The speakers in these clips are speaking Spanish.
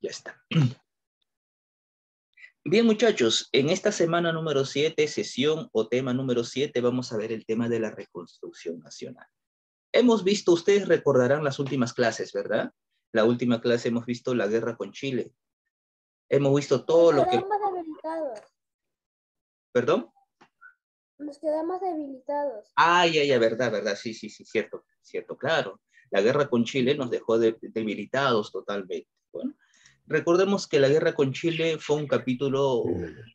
Ya está. Bien, muchachos, en esta semana número 7, sesión o tema número 7, vamos a ver el tema de la reconstrucción nacional. Hemos visto, ustedes recordarán las últimas clases, ¿verdad? La última clase hemos visto la guerra con Chile. Hemos visto todo lo que... Nos quedamos debilitados. ¿Perdón? Nos quedamos debilitados. Ah, ya, verdad, sí, cierto, claro. La guerra con Chile nos dejó debilitados totalmente. Bueno, recordemos que la guerra con Chile fue un capítulo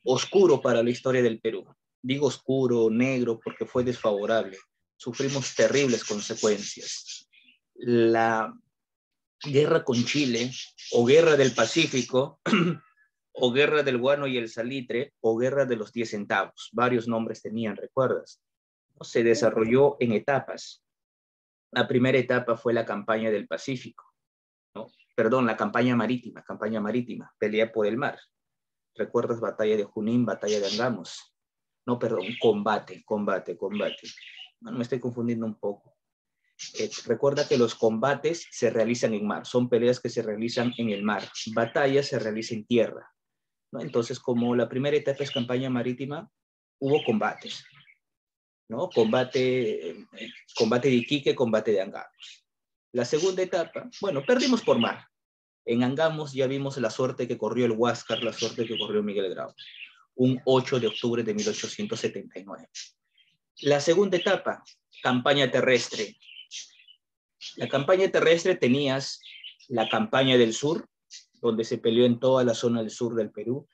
oscuro para la historia del Perú. Digo oscuro, negro, porque fue desfavorable. Sufrimos terribles consecuencias. La guerra con Chile, o guerra del Pacífico, o guerra del guano y el salitre, o guerra de los 10 centavos. Varios nombres tenían, ¿recuerdas? Se desarrolló en etapas. La primera etapa fue la campaña del Pacífico, ¿no? Perdón, la campaña marítima, pelea por el mar. ¿Recuerdas batalla de Junín, batalla de Angamos? No, perdón, combate. No, me estoy confundiendo un poco. Recuerda que los combates se realizan en mar, son peleas que se realizan en el mar. Batallas se realizan en tierra, ¿no? Entonces, como la primera etapa es campaña marítima, hubo combates, ¿no? Combate de Iquique, combate de Angamos. La segunda etapa, bueno, perdimos por mar. En Angamos ya vimos la suerte que corrió el Huáscar, la suerte que corrió Miguel Grau, un 8 de octubre de 1879. La segunda etapa, campaña terrestre. La campaña terrestre tenías la campaña del sur, donde se peleó en toda la zona del sur del Perú.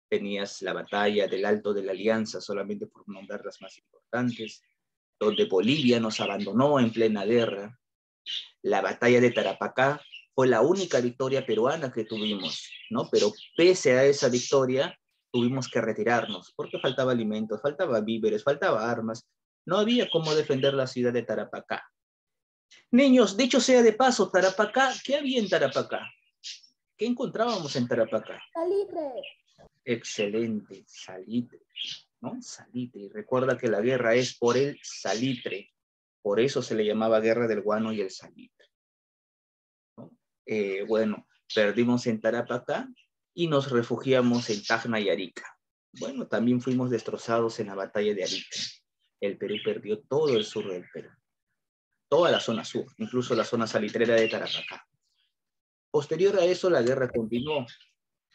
Tenías la batalla del Alto de la Alianza, solamente por nombrar las más importantes, donde Bolivia nos abandonó en plena guerra. La batalla de Tarapacá fue la única victoria peruana que tuvimos, ¿no? Pero pese a esa victoria, tuvimos que retirarnos, porque faltaba alimentos, faltaba víveres, faltaba armas. No había cómo defender la ciudad de Tarapacá. Niños, dicho sea de paso, Tarapacá, ¿qué había en Tarapacá? ¿Qué encontrábamos en Tarapacá? Salitre. Excelente, salitre, ¿no? Salitre. Y recuerda que la guerra es por el salitre. Por eso se le llamaba guerra del guano y el salitre, ¿no? Bueno, perdimos en Tarapacá y nos refugiamos en Tacna y Arica. Bueno, también fuimos destrozados en la batalla de Arica. El Perú perdió todo el sur del Perú, toda la zona sur, incluso la zona salitrera de Tarapacá. Posterior a eso, la guerra continuó.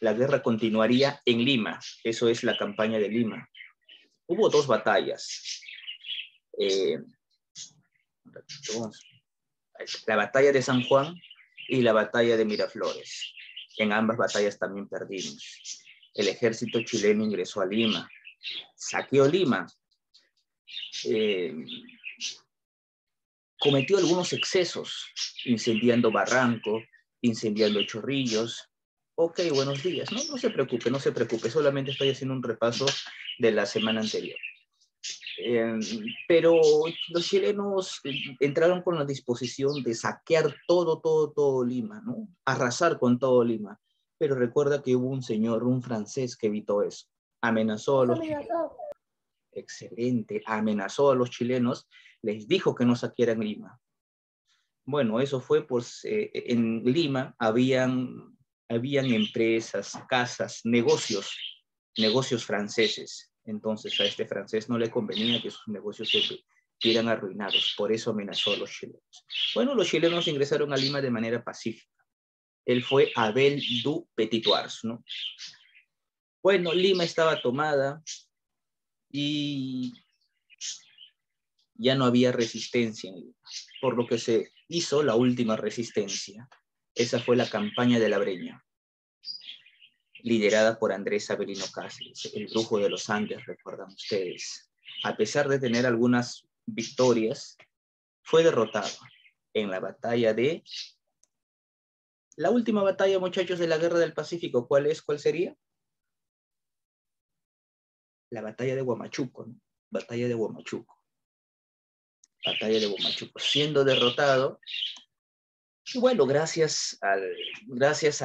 La guerra continuaría en Lima, eso es la campaña de Lima. Hubo dos batallas. La batalla de San Juan y la batalla de Miraflores. En ambas batallas también perdimos. El ejército chileno ingresó a Lima, saqueó Lima, cometió algunos excesos, incendiando Barranco, incendiando Chorrillos. Ok, buenos días. No se preocupe, solamente estoy haciendo un repaso de la semana anterior. Pero los chilenos entraron con la disposición de saquear todo Lima, ¿no? Arrasar con todo Lima. Pero recuerda que hubo un señor, un francés, que evitó eso. Amenazó a los chilenos. Excelente. Amenazó a los chilenos, les dijo que no saquearan Lima. Bueno, eso fue pues en Lima habían empresas, casas, negocios franceses. Entonces a este francés no le convenía que sus negocios se vieran arruinados, por eso amenazó a los chilenos. Bueno, los chilenos ingresaron a Lima de manera pacífica. Él fue Abel du Petitoars, ¿no? Bueno, Lima estaba tomada y ya no había resistencia en Lima, por lo que se hizo la última resistencia. Esa fue la campaña de la Breña, liderada por Andrés Avelino Cáceres, el brujo de los Andes, recuerdan ustedes. A pesar de tener algunas victorias, fue derrotado en la batalla de... La última batalla, muchachos, de la Guerra del Pacífico, ¿cuál es? ¿Cuál sería? La batalla de Huamachuco, ¿no? Batalla de Huamachuco. Batalla de Huamachuco. Siendo derrotado, y bueno, gracias a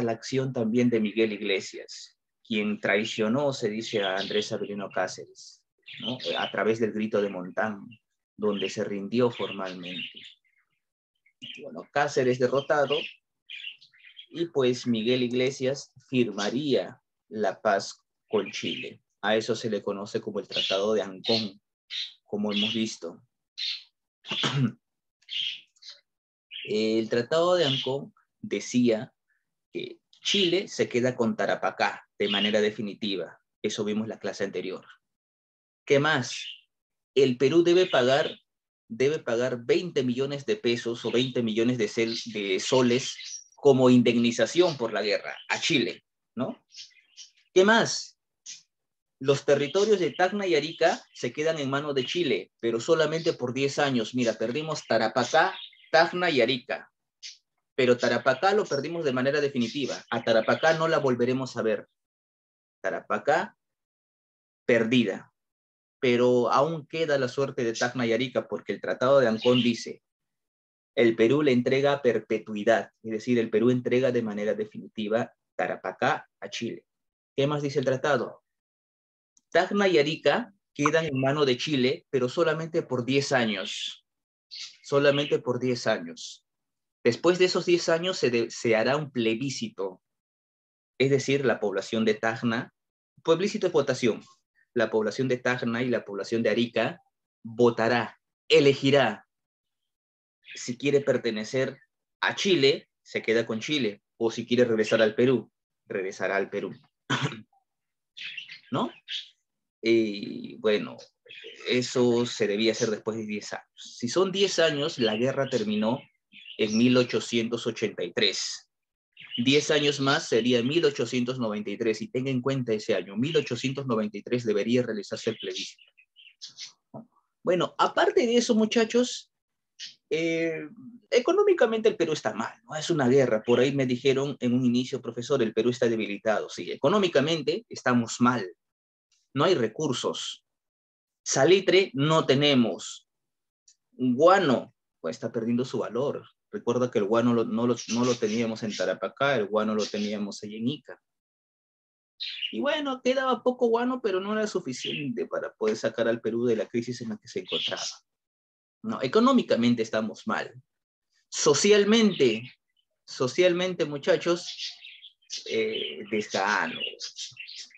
la acción también de Miguel Iglesias, quien traicionó, se dice, a Andrés Avelino Cáceres, ¿no? A través del grito de Montán, donde se rindió formalmente. Bueno, Cáceres derrotado, y pues Miguel Iglesias firmaría la paz con Chile. A eso se le conoce como el Tratado de Ancón, como hemos visto. El Tratado de Ancón decía que Chile se queda con Tarapacá de manera definitiva. Eso vimos en la clase anterior. ¿Qué más? El Perú debe pagar 20 millones de pesos o 20 millones de soles como indemnización por la guerra a Chile, ¿no? ¿Qué más? Los territorios de Tacna y Arica se quedan en manos de Chile, pero solamente por 10 años. Mira, perdimos Tarapacá, Tacna y Arica, pero Tarapacá lo perdimos de manera definitiva. A Tarapacá no la volveremos a ver. Tarapacá, perdida. Pero aún queda la suerte de Tacna y Arica, porque el Tratado de Ancón dice, el Perú le entrega a perpetuidad, es decir, el Perú entrega de manera definitiva Tarapacá a Chile. ¿Qué más dice el tratado? Tacna y Arica quedan en mano de Chile, pero solamente por 10 años. Solamente por 10 años. Después de esos 10 años se hará un plebiscito, es decir, la población de Tacna, plebiscito de votación, la población de Tacna y la población de Arica votará, elegirá si quiere pertenecer a Chile, se queda con Chile, o si quiere regresar al Perú, regresará al Perú. ¿No? Y bueno, eso se debía hacer después de 10 años. Si son 10 años, la guerra terminó en 1883. 10 años más sería 1893, y tenga en cuenta ese año, 1893 debería realizarse el plebiscito. Bueno, aparte de eso, muchachos, económicamente el Perú está mal, ¿no? Es una guerra. Por ahí me dijeron en un inicio, profesor, el Perú está debilitado. Sí, económicamente estamos mal. No hay recursos. Salitre no tenemos. Guano, pues está perdiendo su valor. Recuerda que el guano no lo teníamos en Tarapacá, el guano lo teníamos ahí en Ica. Y bueno, quedaba poco guano, pero no era suficiente para poder sacar al Perú de la crisis en la que se encontraba. No, económicamente estamos mal. Socialmente, muchachos, desgano,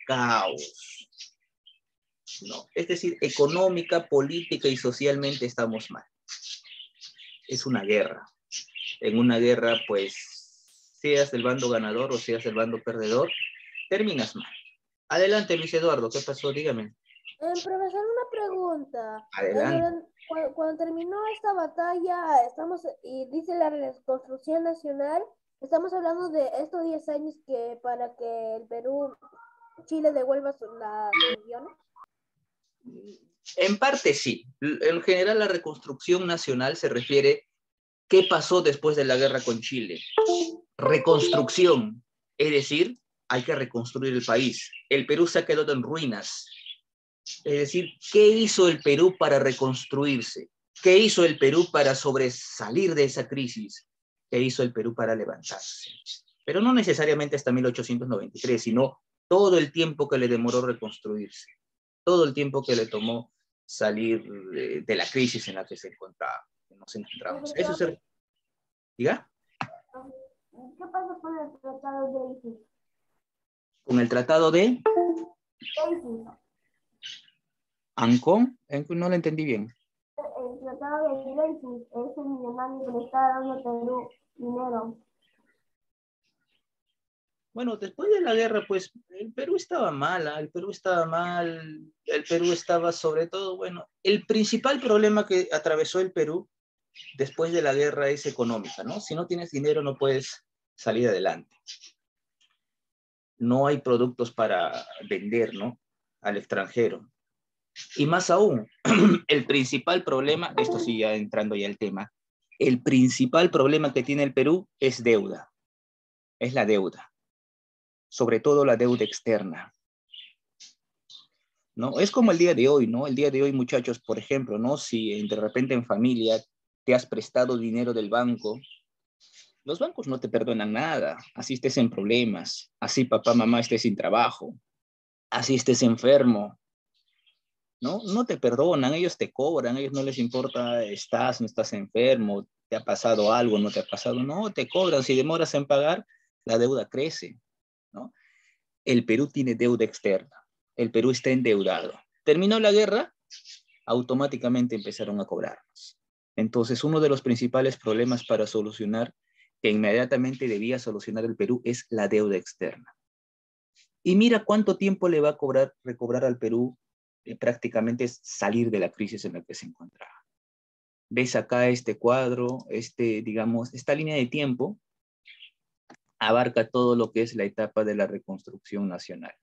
caos, ¿no? Es decir, económica, política y socialmente estamos mal. Es una guerra. En una guerra, pues, seas del bando ganador o seas del bando perdedor, terminas mal. Adelante, Luis Eduardo, ¿qué pasó? Dígame. Profesor, una pregunta. Adelante. Cuando terminó esta batalla, y dice la reconstrucción nacional, estamos hablando de estos 10 años que para que el Perú, Chile devuelva las regiones. En parte sí. En general, la reconstrucción nacional se refiere qué pasó después de la guerra con Chile. Reconstrucción, es decir, hay que reconstruir el país. El Perú se ha quedado en ruinas. Es decir, ¿qué hizo el Perú para reconstruirse? ¿Qué hizo el Perú para sobresalir de esa crisis? ¿Qué hizo el Perú para levantarse? Pero no necesariamente hasta 1893, sino todo el tiempo que le demoró reconstruirse, todo el tiempo que le tomó salir de la crisis en la que se encontraba, que nos encontramos. Eso se... ¿Diga? ¿Qué pasó con el tratado de Isis? Con el tratado de... ¿Ancón? No lo entendí bien. El tratado de Dreyfus, ese millonario que le está dando a Perú dinero. Bueno, después de la guerra, pues el Perú estaba mal, el Perú estaba mal, el Perú estaba sobre todo, bueno, el principal problema que atravesó el Perú después de la guerra es económica, ¿no? Si no tienes dinero no puedes salir adelante. No hay productos para vender, ¿no? Al extranjero. Y más aún, el principal problema, esto sí ya entrando ya al tema, el principal problema que tiene el Perú es deuda, es la deuda, sobre todo la deuda externa, ¿no? Es como el día de hoy, ¿no? El día de hoy, muchachos, por ejemplo, ¿no? Si de repente en familia te has prestado dinero del banco, los bancos no te perdonan nada, así estés en problemas, así papá, mamá estés sin trabajo, así estés enfermo, ¿no? No te perdonan, ellos te cobran, a ellos no les importa, no estás enfermo, te ha pasado algo, no te ha pasado, no, te cobran, si demoras en pagar, la deuda crece, ¿no? El Perú tiene deuda externa, el Perú está endeudado. Terminó la guerra, automáticamente empezaron a cobrarnos. Entonces, uno de los principales problemas para solucionar, que inmediatamente debía solucionar el Perú, es la deuda externa. Y mira cuánto tiempo le va a recobrar al Perú, prácticamente es salir de la crisis en la que se encontraba. Ves acá este cuadro, digamos, esta línea de tiempo abarca todo lo que es la etapa de la reconstrucción nacional.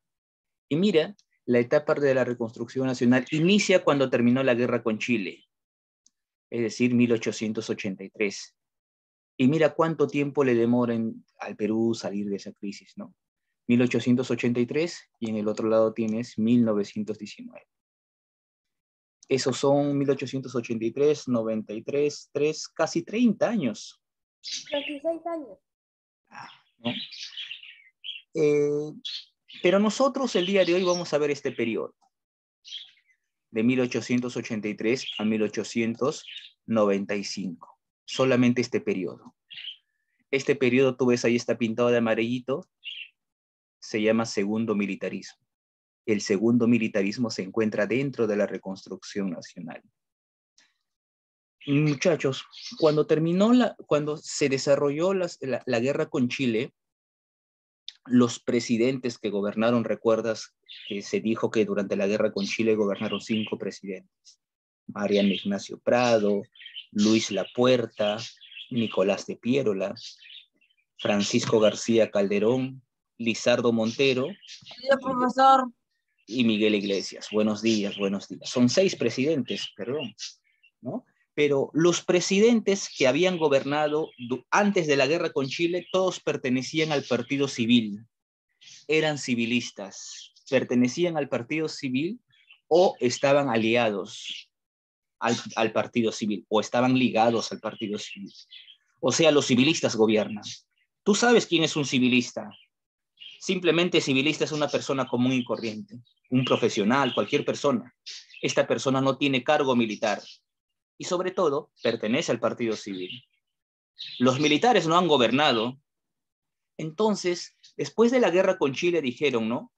Y mira, la etapa de la reconstrucción nacional inicia cuando terminó la guerra con Chile, es decir, 1883. Y mira cuánto tiempo le demora al Perú salir de esa crisis, ¿no? 1883 y en el otro lado tienes 1919. Esos son 1883, 93, 3, casi 30 años. 26 años. ¿No? Pero nosotros el día de hoy vamos a ver este periodo, de 1883 a 1895. Solamente este periodo. Este periodo, tú ves ahí está pintado de amarillito, se llama segundo militarismo. El segundo militarismo se encuentra dentro de la reconstrucción nacional. Muchachos, cuando se desarrolló la guerra con Chile, los presidentes que gobernaron, recuerdas que se dijo que durante la guerra con Chile gobernaron 5 presidentes. Mariano Ignacio Prado, Luis Lapuerta, Nicolás de Piérola, Francisco García Calderón, Lizardo Montero. Sí, profesor. Y Miguel Iglesias. Buenos días, buenos días. Son 6 presidentes, perdón, ¿no? Pero los presidentes que habían gobernado antes de la guerra con Chile, todos pertenecían al partido civil, eran civilistas, pertenecían al partido civil o estaban aliados al partido civil o estaban ligados al partido civil. O sea, los civilistas gobiernan. ¿Tú sabes quién es un civilista? Simplemente civilista es una persona común y corriente, un profesional, cualquier persona. Esta persona no tiene cargo militar y sobre todo pertenece al partido civil. Los militares no han gobernado. Entonces, después de la guerra con Chile dijeron, ¿no?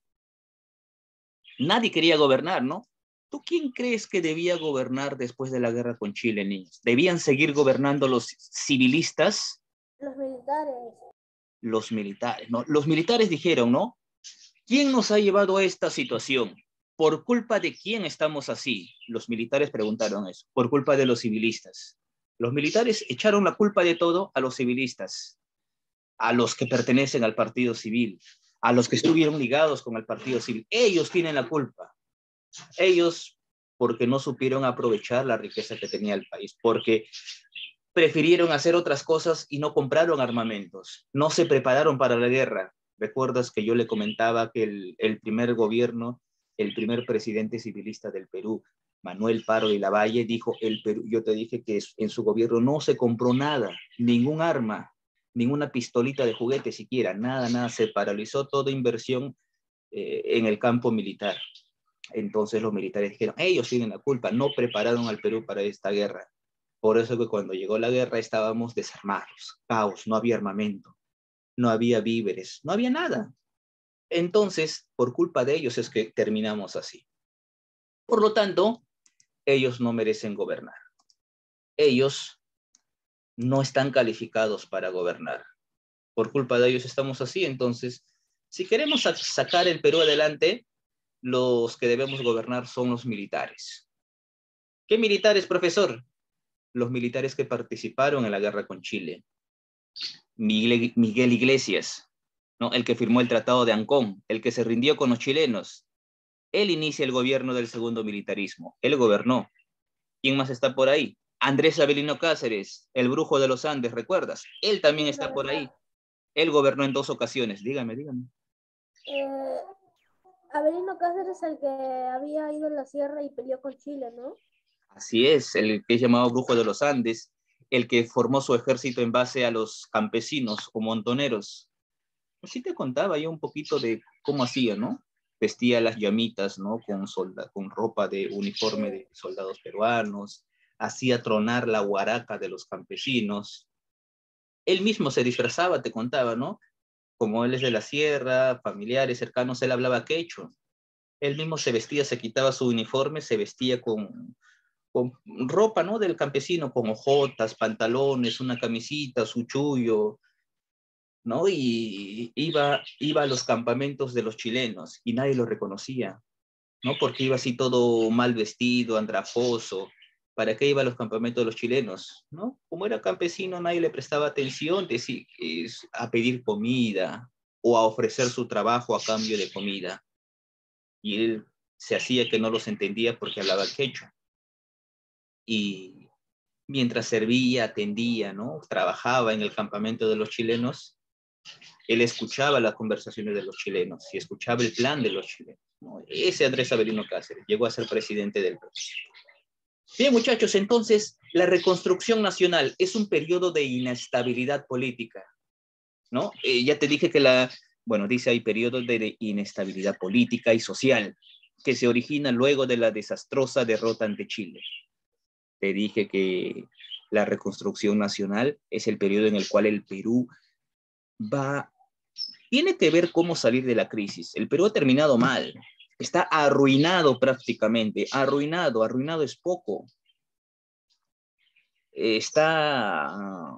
Nadie quería gobernar, ¿no? ¿Tú quién crees que debía gobernar después de la guerra con Chile, niños? ¿Debían seguir gobernando los civilistas? Los militares. Los militares, ¿no? Los militares dijeron, ¿no? ¿Quién nos ha llevado a esta situación? ¿Por culpa de quién estamos así? Los militares preguntaron eso. Por culpa de los civilistas. Los militares echaron la culpa de todo a los civilistas, a los que pertenecen al partido civil, a los que estuvieron ligados con el partido civil. Ellos tienen la culpa. Ellos, porque no supieron aprovechar la riqueza que tenía el país, porque prefirieron hacer otras cosas y no compraron armamentos, no se prepararon para la guerra. ¿Recuerdas que yo le comentaba que el primer gobierno, el primer presidente civilista del Perú, Manuel Prado de Lavalle, dijo, yo te dije que en su gobierno no se compró nada, ningún arma, ninguna pistolita de juguete siquiera, nada, se paralizó toda inversión en el campo militar. Entonces los militares dijeron, ellos tienen la culpa, no prepararon al Perú para esta guerra. Por eso que cuando llegó la guerra estábamos desarmados, caos, no había armamento, no había víveres, no había nada. Entonces, por culpa de ellos es que terminamos así. Por lo tanto, ellos no merecen gobernar. Ellos no están calificados para gobernar. Por culpa de ellos estamos así. Entonces, si queremos sacar el Perú adelante, los que debemos gobernar son los militares. ¿Qué militares, profesor? Los militares que participaron en la guerra con Chile. Miguel Iglesias, ¿no? El que firmó el Tratado de Ancón, el que se rindió con los chilenos. Él inicia el gobierno del segundo militarismo. Él gobernó. ¿Quién más está por ahí? Andrés Avelino Cáceres, el brujo de los Andes, ¿recuerdas? Él también está por ahí. Él gobernó en 2 ocasiones. Dígame. Avelino Cáceres, el que había ido en la sierra y peleó con Chile, ¿no? Así es, el que es llamado brujo de los Andes, el que formó su ejército en base a los campesinos o montoneros. Pues sí te contaba yo un poquito de cómo hacía, ¿no? Vestía las llamitas, ¿no? Con ropa de uniforme de soldados peruanos, hacía tronar la huaraca de los campesinos. Él mismo se disfrazaba, te contaba, ¿no? como él es de la sierra, familiares cercanos, él hablaba quechua. Él mismo se vestía, se quitaba su uniforme, se vestía con ropa, ¿no? Del campesino, con hojotas, pantalones, una camisita, su chullo, ¿no? Y iba a los campamentos de los chilenos y nadie lo reconocía, ¿no? Porque iba así todo mal vestido, andrajoso. ¿Para qué iba a los campamentos de los chilenos? ¿No? Como era campesino, nadie le prestaba atención a pedir comida o a ofrecer su trabajo a cambio de comida. Y él se hacía que no los entendía porque hablaba quechua. Y mientras servía, atendía, ¿no? Trabajaba en el campamento de los chilenos, él escuchaba las conversaciones de los chilenos y escuchaba el plan de los chilenos, ¿no? Ese Andrés Avelino Cáceres llegó a ser presidente del Perú. Bien, muchachos, entonces la reconstrucción nacional es un periodo de inestabilidad política, ¿no? Ya te dije que bueno, dice hay periodos de inestabilidad política y social que se origina luego de la desastrosa derrota ante Chile. Te dije que la reconstrucción nacional es el periodo en el cual el Perú tiene que ver cómo salir de la crisis. El Perú ha terminado mal, está arruinado prácticamente, arruinado es poco. Está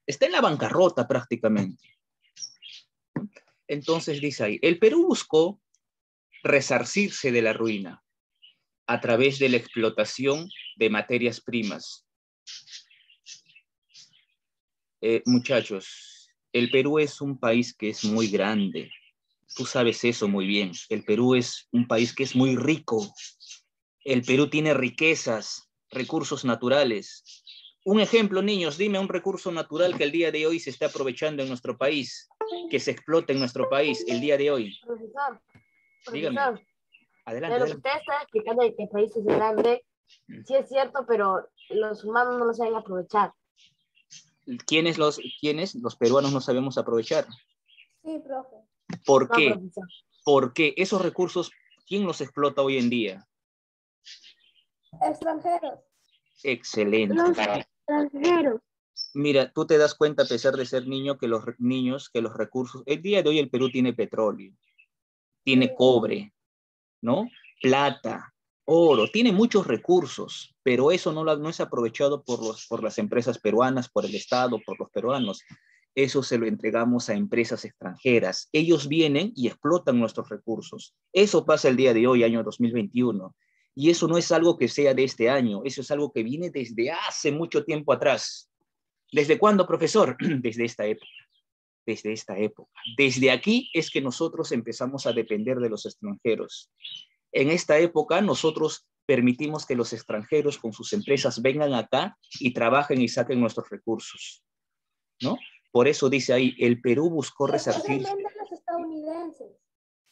en la bancarrota prácticamente. Entonces dice ahí, el Perú buscó resarcirse de la ruina a través de la explotación de materias primas. Muchachos, el Perú es un país que es muy grande. Tú sabes eso muy bien. El Perú es un país que es muy rico. El Perú tiene riquezas, recursos naturales. Un ejemplo, niños, dime un recurso natural que el día de hoy se está aprovechando en nuestro país, que se explota en nuestro país el día de hoy. Profesor, Dígame. Adelante, lo que usted está explicando de que el país es grande, sí es cierto, pero los humanos no lo saben aprovechar. ¿Quiénes los peruanos no sabemos aprovechar? Sí, profe. ¿Por qué? Profesor. Porque esos recursos, ¿quién los explota hoy en día? Extranjeros. Excelente. Los extranjeros. Mira, tú te das cuenta, a pesar de ser niño, que los recursos, el día de hoy el Perú tiene petróleo, tiene cobre, ¿no? Plata, oro, tiene muchos recursos, pero eso no es aprovechado por las empresas peruanas, por el Estado, por los peruanos. Eso se lo entregamos a empresas extranjeras. Ellos vienen y explotan nuestros recursos. Eso pasa el día de hoy, año 2021. Y eso no es algo que sea de este año, eso es algo que viene desde hace mucho tiempo atrás. ¿Desde cuándo, profesor? Desde esta época. Desde esta época. Desde aquí es que nosotros empezamos a depender de los extranjeros. En esta época nosotros permitimos que los extranjeros con sus empresas vengan acá y trabajen y saquen nuestros recursos, ¿no? Por eso dice ahí, el Perú buscó resarcir. Especialmente los estadounidenses.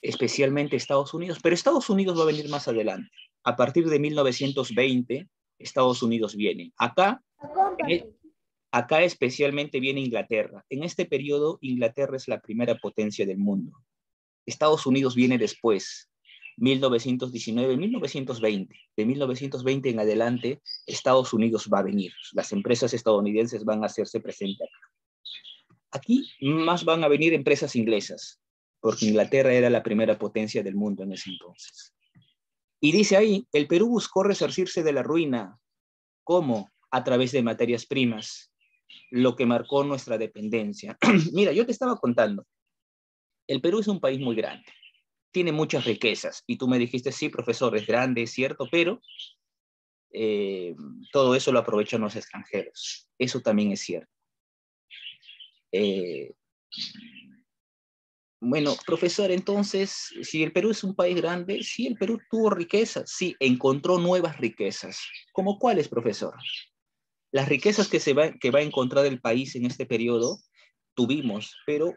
Especialmente Estados Unidos, pero Estados Unidos va a venir más adelante. A partir de 1920, Estados Unidos viene. Acá especialmente viene Inglaterra. En este periodo, Inglaterra es la primera potencia del mundo. Estados Unidos viene después, 1919, 1920. De 1920 en adelante, Estados Unidos va a venir. Las empresas estadounidenses van a hacerse presentes acá. Aquí más van a venir empresas inglesas, porque Inglaterra era la primera potencia del mundo en ese entonces. Y dice ahí, el Perú buscó resarcirse de la ruina. ¿Cómo? A través de materias primas, lo que marcó nuestra dependencia. Mira, yo te estaba contando, el Perú es un país muy grande, tiene muchas riquezas, y tú me dijiste, sí, profesor, es grande, es cierto, pero todo eso lo aprovechan los extranjeros. Eso también es cierto. Bueno, profesor, entonces, si el Perú es un país grande, sí, el Perú tuvo riquezas, sí, encontró nuevas riquezas. ¿Cómo cuáles, profesor? Las riquezas que va a encontrar el país en este periodo, tuvimos, pero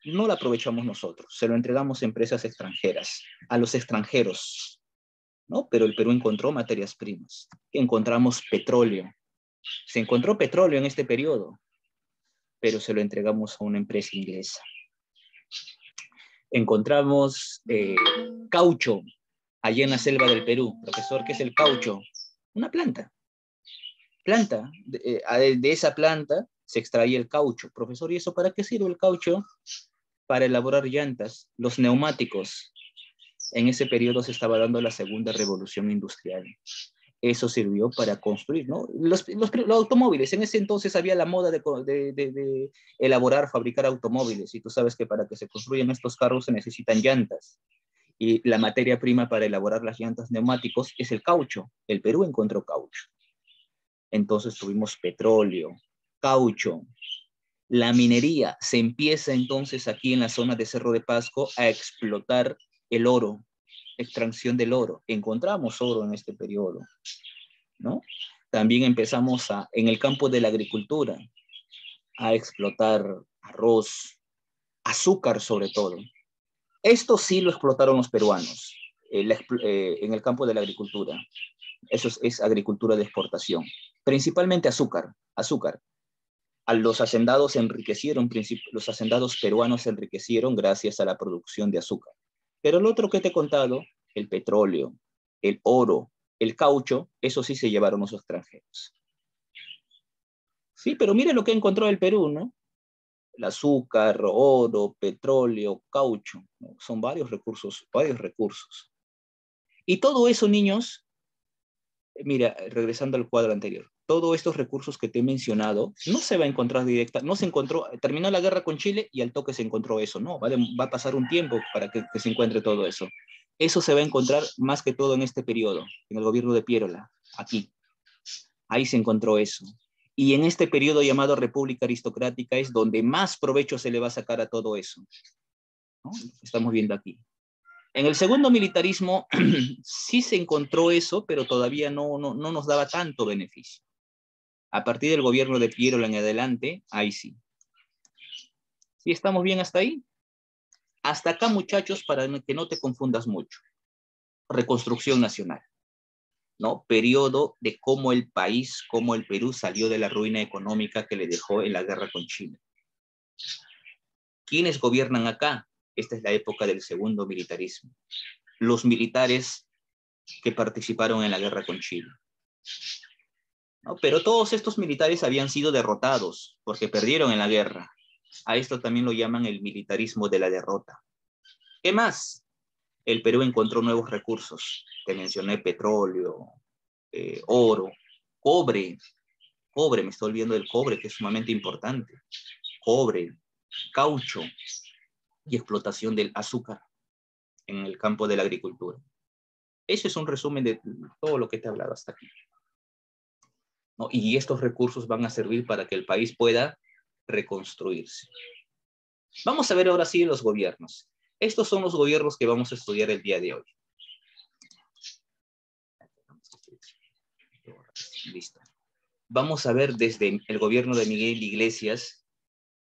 no la aprovechamos nosotros, se lo entregamos a empresas extranjeras, a los extranjeros, ¿no? Pero el Perú encontró materias primas, encontramos petróleo, se encontró petróleo en este periodo, pero se lo entregamos a una empresa inglesa. Encontramos caucho allá en la selva del Perú. Profesor, ¿qué es el caucho? Una planta. De esa planta se extraía el caucho. Profesor, ¿y eso para qué sirve el caucho? Para elaborar llantas, los neumáticos. En ese periodo se estaba dando la segunda revolución industrial. Eso sirvió para construir, ¿no? Los automóviles, en ese entonces había la moda de elaborar, fabricar automóviles, y tú sabes que para que se construyan estos carros se necesitan llantas, y la materia prima para elaborar las llantas neumáticos es el caucho. El Perú encontró caucho. Entonces tuvimos petróleo, caucho, la minería. Se empieza entonces aquí en la zona de Cerro de Pasco a explotar el oro, extracción del oro. Encontramos oro en este periodo, ¿no? También empezamos en el campo de la agricultura a explotar arroz, azúcar sobre todo. Esto sí lo explotaron los peruanos en el campo de la agricultura. Eso es agricultura de exportación. Principalmente azúcar. A los hacendados los hacendados peruanos se enriquecieron gracias a la producción de azúcar. Pero lo otro que te he contado, el petróleo, el oro, el caucho, eso sí se llevaron los extranjeros. Sí, pero mire lo que encontró el Perú, ¿no? El azúcar, oro, petróleo, caucho, ¿no? Son varios recursos, varios recursos. Y todo eso, niños, mira, regresando al cuadro anterior, todos estos recursos que te he mencionado no se va a encontrar directa, no se encontró, terminó la guerra con Chile y al toque se encontró eso, no, va a pasar un tiempo para que se encuentre todo eso. Eso se va a encontrar más que todo en este periodo, en el gobierno de Piérola, aquí. Ahí se encontró eso. Y en este periodo llamado República Aristocrática es donde más provecho se le va a sacar a todo eso, ¿no? Estamos viendo aquí. En el segundo militarismo sí se encontró eso, pero todavía no nos daba tanto beneficio. A partir del gobierno de Piérola en adelante, ahí sí. ¿Sí estamos bien hasta ahí? Hasta acá, muchachos, para que no te confundas mucho. Reconstrucción nacional, ¿no? Periodo de cómo el país, cómo el Perú salió de la ruina económica que le dejó en la guerra con Chile. ¿Quiénes gobiernan acá? Esta es la época del segundo militarismo. Los militares que participaron en la guerra con Chile, ¿no? Pero todos estos militares habían sido derrotados porque perdieron en la guerra. A esto también lo llaman el militarismo de la derrota. ¿Qué más? El Perú encontró nuevos recursos. Te mencioné petróleo, oro, cobre, me estoy olvidando del cobre, que es sumamente importante. Cobre, caucho y explotación del azúcar en el campo de la agricultura. Ese es un resumen de todo lo que te he hablado hasta aquí, ¿no? Y estos recursos van a servir para que el país pueda reconstruirse. Vamos a ver ahora sí los gobiernos. Estos son los gobiernos que vamos a estudiar el día de hoy. Listo. Vamos a ver desde el gobierno de Miguel Iglesias,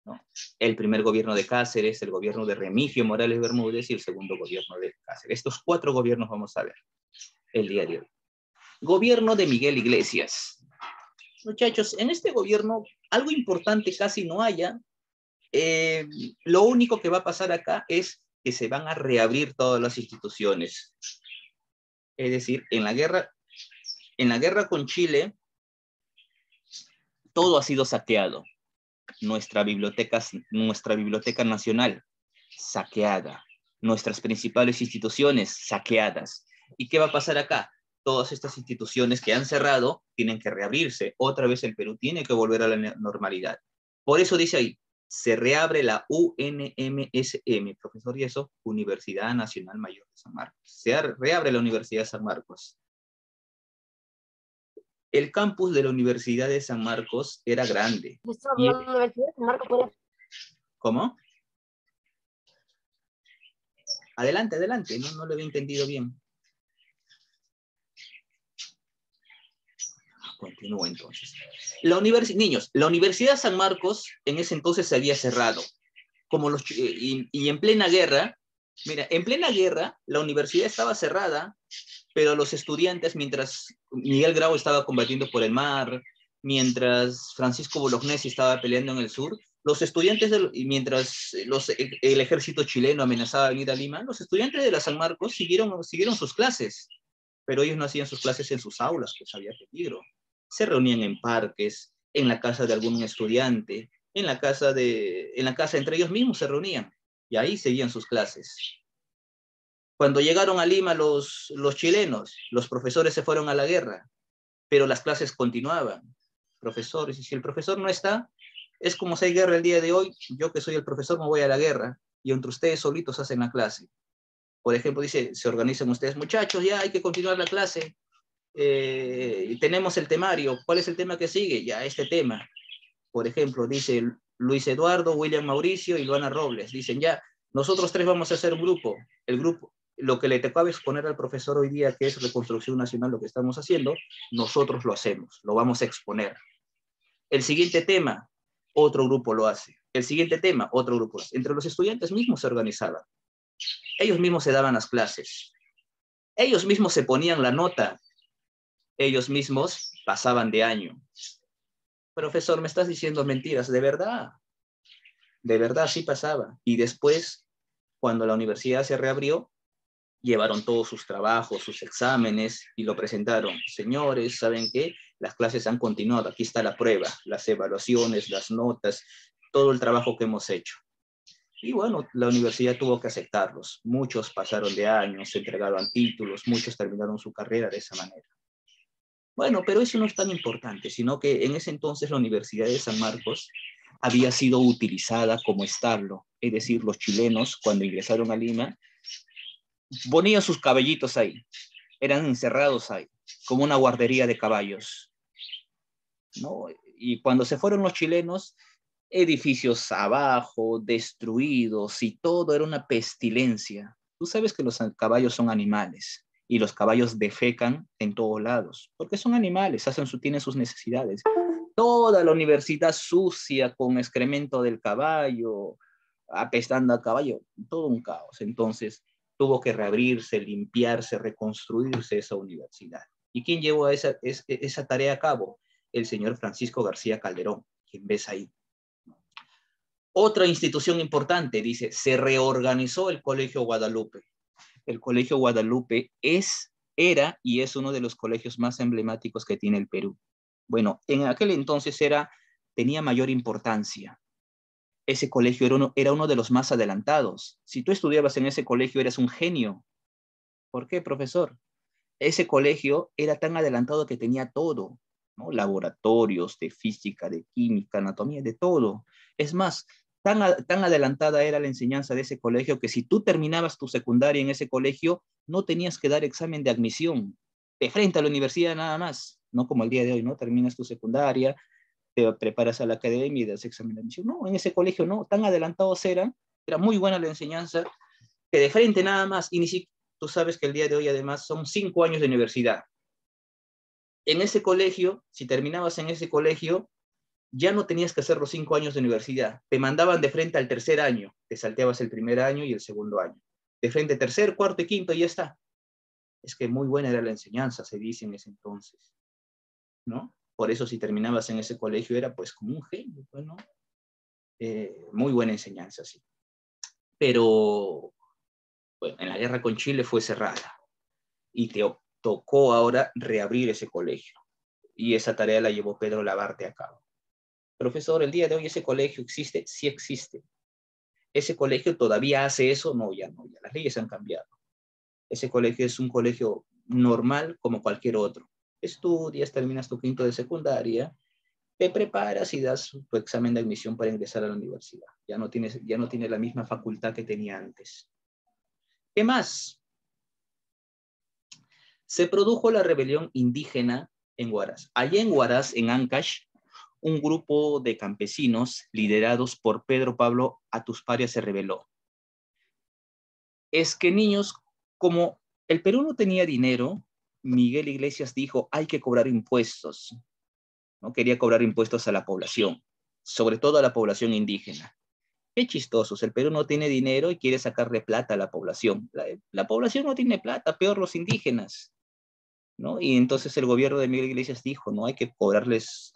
¿no? El primer gobierno de Cáceres, el gobierno de Remigio Morales Bermúdez y el segundo gobierno de Cáceres. Estos 4 gobiernos vamos a ver el día de hoy. Gobierno de Miguel Iglesias. Muchachos, en este gobierno algo importante casi no haya. Lo único que va a pasar acá es que se van a reabrir todas las instituciones. Es decir, en la guerra con Chile, todo ha sido saqueado. Nuestra biblioteca nacional, saqueada. Nuestras principales instituciones, saqueadas. ¿Y qué va a pasar acá? Todas estas instituciones que han cerrado tienen que reabrirse. Otra vez el Perú tiene que volver a la normalidad. Por eso dice ahí, se reabre la UNMSM, profesor, y eso, Universidad Nacional Mayor de San Marcos. Se reabre la Universidad de San Marcos. El campus de la Universidad de San Marcos era grande. La Universidad de San Marcos puede... ¿Cómo? Adelante, no lo había entendido bien. Continúo entonces. Niños, la Universidad de San Marcos en ese entonces se había cerrado. Y en plena guerra, mira, en plena guerra la universidad estaba cerrada, pero los estudiantes, mientras Miguel Grau estaba combatiendo por el mar, mientras Francisco Bolognesi estaba peleando en el sur, los estudiantes, mientras el ejército chileno amenazaba venir a Lima, los estudiantes de la San Marcos siguieron sus clases, pero ellos no hacían sus clases en sus aulas, pues había peligro. Se reunían en parques, en la casa de algún estudiante, en la casa entre ellos mismos se reunían y ahí seguían sus clases. Cuando llegaron a Lima los chilenos, los profesores se fueron a la guerra, pero las clases continuaban. Profesores, y si el profesor no está, es como si hay guerra el día de hoy, yo que soy el profesor me voy a la guerra y entre ustedes solitos hacen la clase. Por ejemplo, dice, se organizan ustedes, muchachos, ya hay que continuar la clase, tenemos el temario, ¿cuál es el tema que sigue? Ya este tema. Por ejemplo, dice Luis Eduardo, William Mauricio y Luana Robles, dicen ya, nosotros tres vamos a hacer un grupo, el grupo, lo que le tocaba exponer al profesor hoy día, que es Reconstrucción Nacional, lo que estamos haciendo, nosotros lo hacemos, lo vamos a exponer. El siguiente tema, otro grupo lo hace. El siguiente tema, otro grupo lo hace. Entre los estudiantes mismos se organizaban. Ellos mismos se daban las clases. Ellos mismos se ponían la nota. Ellos mismos pasaban de año. Profesor, me estás diciendo mentiras. De verdad sí pasaba. Y después, cuando la universidad se reabrió, llevaron todos sus trabajos, sus exámenes y lo presentaron. Señores, ¿saben qué? Las clases han continuado. Aquí está la prueba, las evaluaciones, las notas, todo el trabajo que hemos hecho. Y bueno, la universidad tuvo que aceptarlos. Muchos pasaron de años, se entregaron títulos, muchos terminaron su carrera de esa manera. Bueno, pero eso no es tan importante, sino que en ese entonces la Universidad de San Marcos había sido utilizada como establo. Es decir, los chilenos, cuando ingresaron a Lima, ponían sus caballitos ahí, eran encerrados ahí, como una guardería de caballos, ¿no? Y cuando se fueron los chilenos, edificios abajo, destruidos, y todo era una pestilencia. Tú sabes que los caballos son animales, y los caballos defecan en todos lados, porque son animales, tienen sus necesidades. Toda la universidad sucia, con excremento del caballo, apestando al caballo, todo un caos. Entonces, tuvo que reabrirse, limpiarse, reconstruirse esa universidad. ¿Y quién llevó esa tarea a cabo? El señor Francisco García Calderón, quien ves ahí. Otra institución importante, dice, se reorganizó el Colegio Guadalupe. El Colegio Guadalupe era y es uno de los colegios más emblemáticos que tiene el Perú. Bueno, en aquel entonces tenía mayor importancia. Ese colegio era uno de los más adelantados. Si tú estudiabas en ese colegio, eras un genio. ¿Por qué, profesor? Ese colegio era tan adelantado que tenía todo, ¿no? Laboratorios de física, de química, anatomía, de todo. Es más, tan adelantada era la enseñanza de ese colegio que si tú terminabas tu secundaria en ese colegio, no tenías que dar examen de admisión, de frente a la universidad nada más, no como el día de hoy, ¿no? Terminas tu secundaria, te preparas a la academia y das examen de admisión. No, en ese colegio no, tan adelantados era muy buena la enseñanza, que de frente nada más, y ni siquiera, tú sabes que el día de hoy además son 5 años de universidad. En ese colegio, si terminabas en ese colegio, ya no tenías que hacer los 5 años de universidad, te mandaban de frente al tercer año, te salteabas el primer año y el segundo año. De frente tercer, cuarto y quinto y ya está. Es que muy buena era la enseñanza, se dice en ese entonces, ¿no? Por eso si terminabas en ese colegio era pues como un genio, pues, ¿no? Muy buena enseñanza, sí. Pero bueno, en la guerra con Chile fue cerrada y tocó ahora reabrir ese colegio. Y esa tarea la llevó Pedro Labarte a cabo. Profesor, el día de hoy ese colegio existe, sí existe. ¿Ese colegio todavía hace eso? No, ya no, ya las leyes han cambiado. Ese colegio es un colegio normal como cualquier otro. Estudias, terminas tu quinto de secundaria, te preparas y das tu examen de admisión para ingresar a la universidad. Ya no tienes la misma facultad que tenía antes. ¿Qué más? Se produjo la rebelión indígena en Huaraz. Allá en Huaraz, en Ancash, un grupo de campesinos liderados por Pedro Pablo Atusparia se rebeló. Es que niños, como el Perú no tenía dinero, Miguel Iglesias dijo, hay que cobrar impuestos. ¿No? Quería cobrar impuestos a la población, sobre todo a la población indígena. Qué chistosos, el Perú no tiene dinero y quiere sacarle plata a la población. La población no tiene plata, peor los indígenas, ¿no? Y entonces el gobierno de Miguel Iglesias dijo, no, hay que cobrarles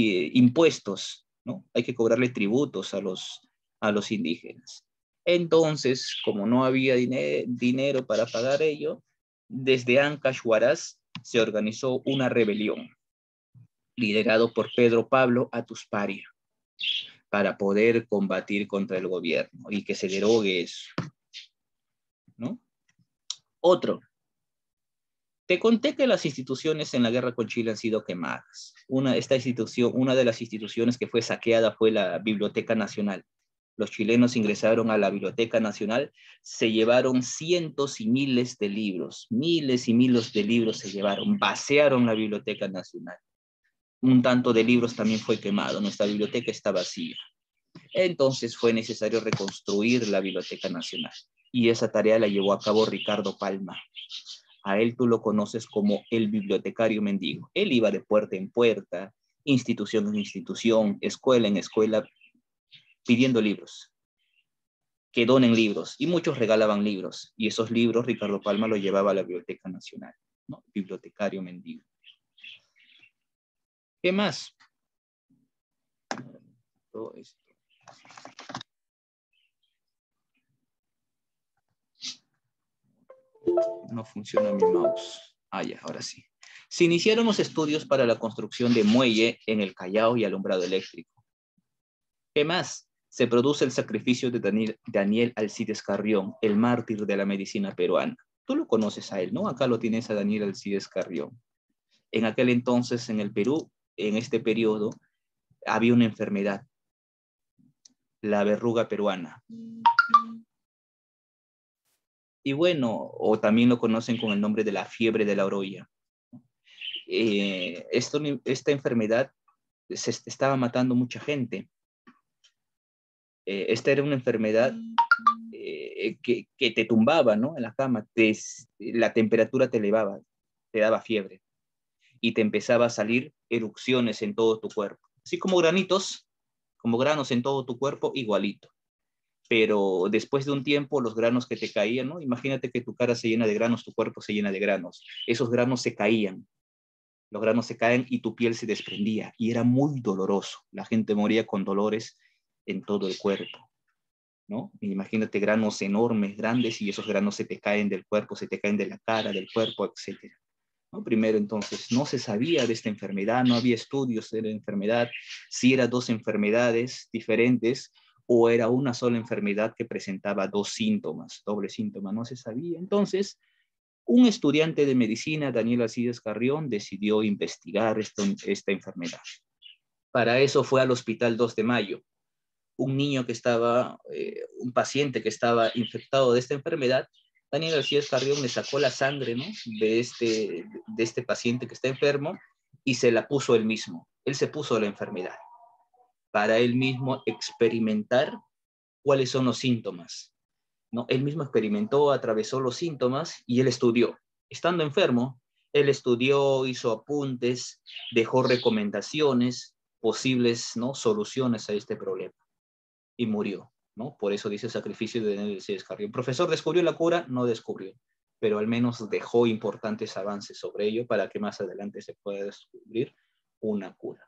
impuestos, ¿no? Hay que cobrarle tributos a los indígenas. Entonces, como no había dinero para pagar ello, desde Ancash, Huaraz, se organizó una rebelión. liderado por Pedro Pablo Atusparia, para poder combatir contra el gobierno y que se derogue eso, ¿no? Otro. Te conté que las instituciones en la guerra con Chile han sido quemadas. Una de las instituciones que fue saqueada fue la Biblioteca Nacional. Los chilenos ingresaron a la Biblioteca Nacional, se llevaron cientos y miles de libros, miles y miles de libros se llevaron, vaciaron la Biblioteca Nacional. Un tanto de libros también fue quemado, nuestra biblioteca está vacía. Entonces fue necesario reconstruir la Biblioteca Nacional y esa tarea la llevó a cabo Ricardo Palma. A él tú lo conoces como el bibliotecario mendigo. Él iba de puerta en puerta, institución en institución, escuela en escuela, pidiendo libros, que donen libros, y muchos regalaban libros, y esos libros Ricardo Palma los llevaba a la Biblioteca Nacional, ¿no? Bibliotecario mendigo. ¿Qué más? Todo esto. No funciona mi mouse. Ah, ya, ahora sí. Se iniciaron los estudios para la construcción de muelle en el Callao y alumbrado eléctrico. ¿Qué más? Se produce el sacrificio de Daniel Alcides Carrión, el mártir de la medicina peruana. Tú lo conoces a él, ¿no? Acá lo tienes a Daniel Alcides Carrión. En aquel entonces, en el Perú, en este periodo, había una enfermedad, la verruga peruana. Y bueno, o también lo conocen con el nombre de la fiebre de la orolla. Esta enfermedad se estaba matando mucha gente. Esta era una enfermedad que te tumbaba, ¿no? En la cama, la temperatura te elevaba, te daba fiebre y te empezaba a salir erupciones en todo tu cuerpo. Así como granitos, como granos en todo tu cuerpo, igualito. Pero después de un tiempo, los granos que te caían, ¿no? Imagínate que tu cara se llena de granos, tu cuerpo se llena de granos. Esos granos se caían. Los granos se caen y tu piel se desprendía y era muy doloroso. La gente moría con dolores en todo el cuerpo, ¿no? Imagínate granos enormes, grandes, y esos granos se te caen del cuerpo, se te caen de la cara, del cuerpo, etc. ¿No? Primero, entonces, no se sabía de esta enfermedad, no había estudios de la enfermedad, si eran dos enfermedades diferentes o era una sola enfermedad que presentaba dos síntomas, doble síntoma, no se sabía. Entonces, un estudiante de medicina, Daniel Alcides Carrión, decidió investigar esta enfermedad. Para eso fue al Hospital 2 de Mayo. Un niño que estaba, un paciente que estaba infectado de esta enfermedad, Daniel Alcides Carrión le sacó la sangre, ¿no? de este paciente que está enfermo y se la puso él mismo. Él se puso la enfermedad para él mismo experimentar cuáles son los síntomas, ¿no? Él mismo experimentó, atravesó los síntomas y él estudió. Estando enfermo, él estudió, hizo apuntes, dejó recomendaciones, posibles, ¿no? Soluciones a este problema y murió, ¿no? Por eso dice sacrificio de Daniel Alcides Carrión. ¿Profesor descubrió la cura? No descubrió, pero al menos dejó importantes avances sobre ello para que más adelante se pueda descubrir una cura,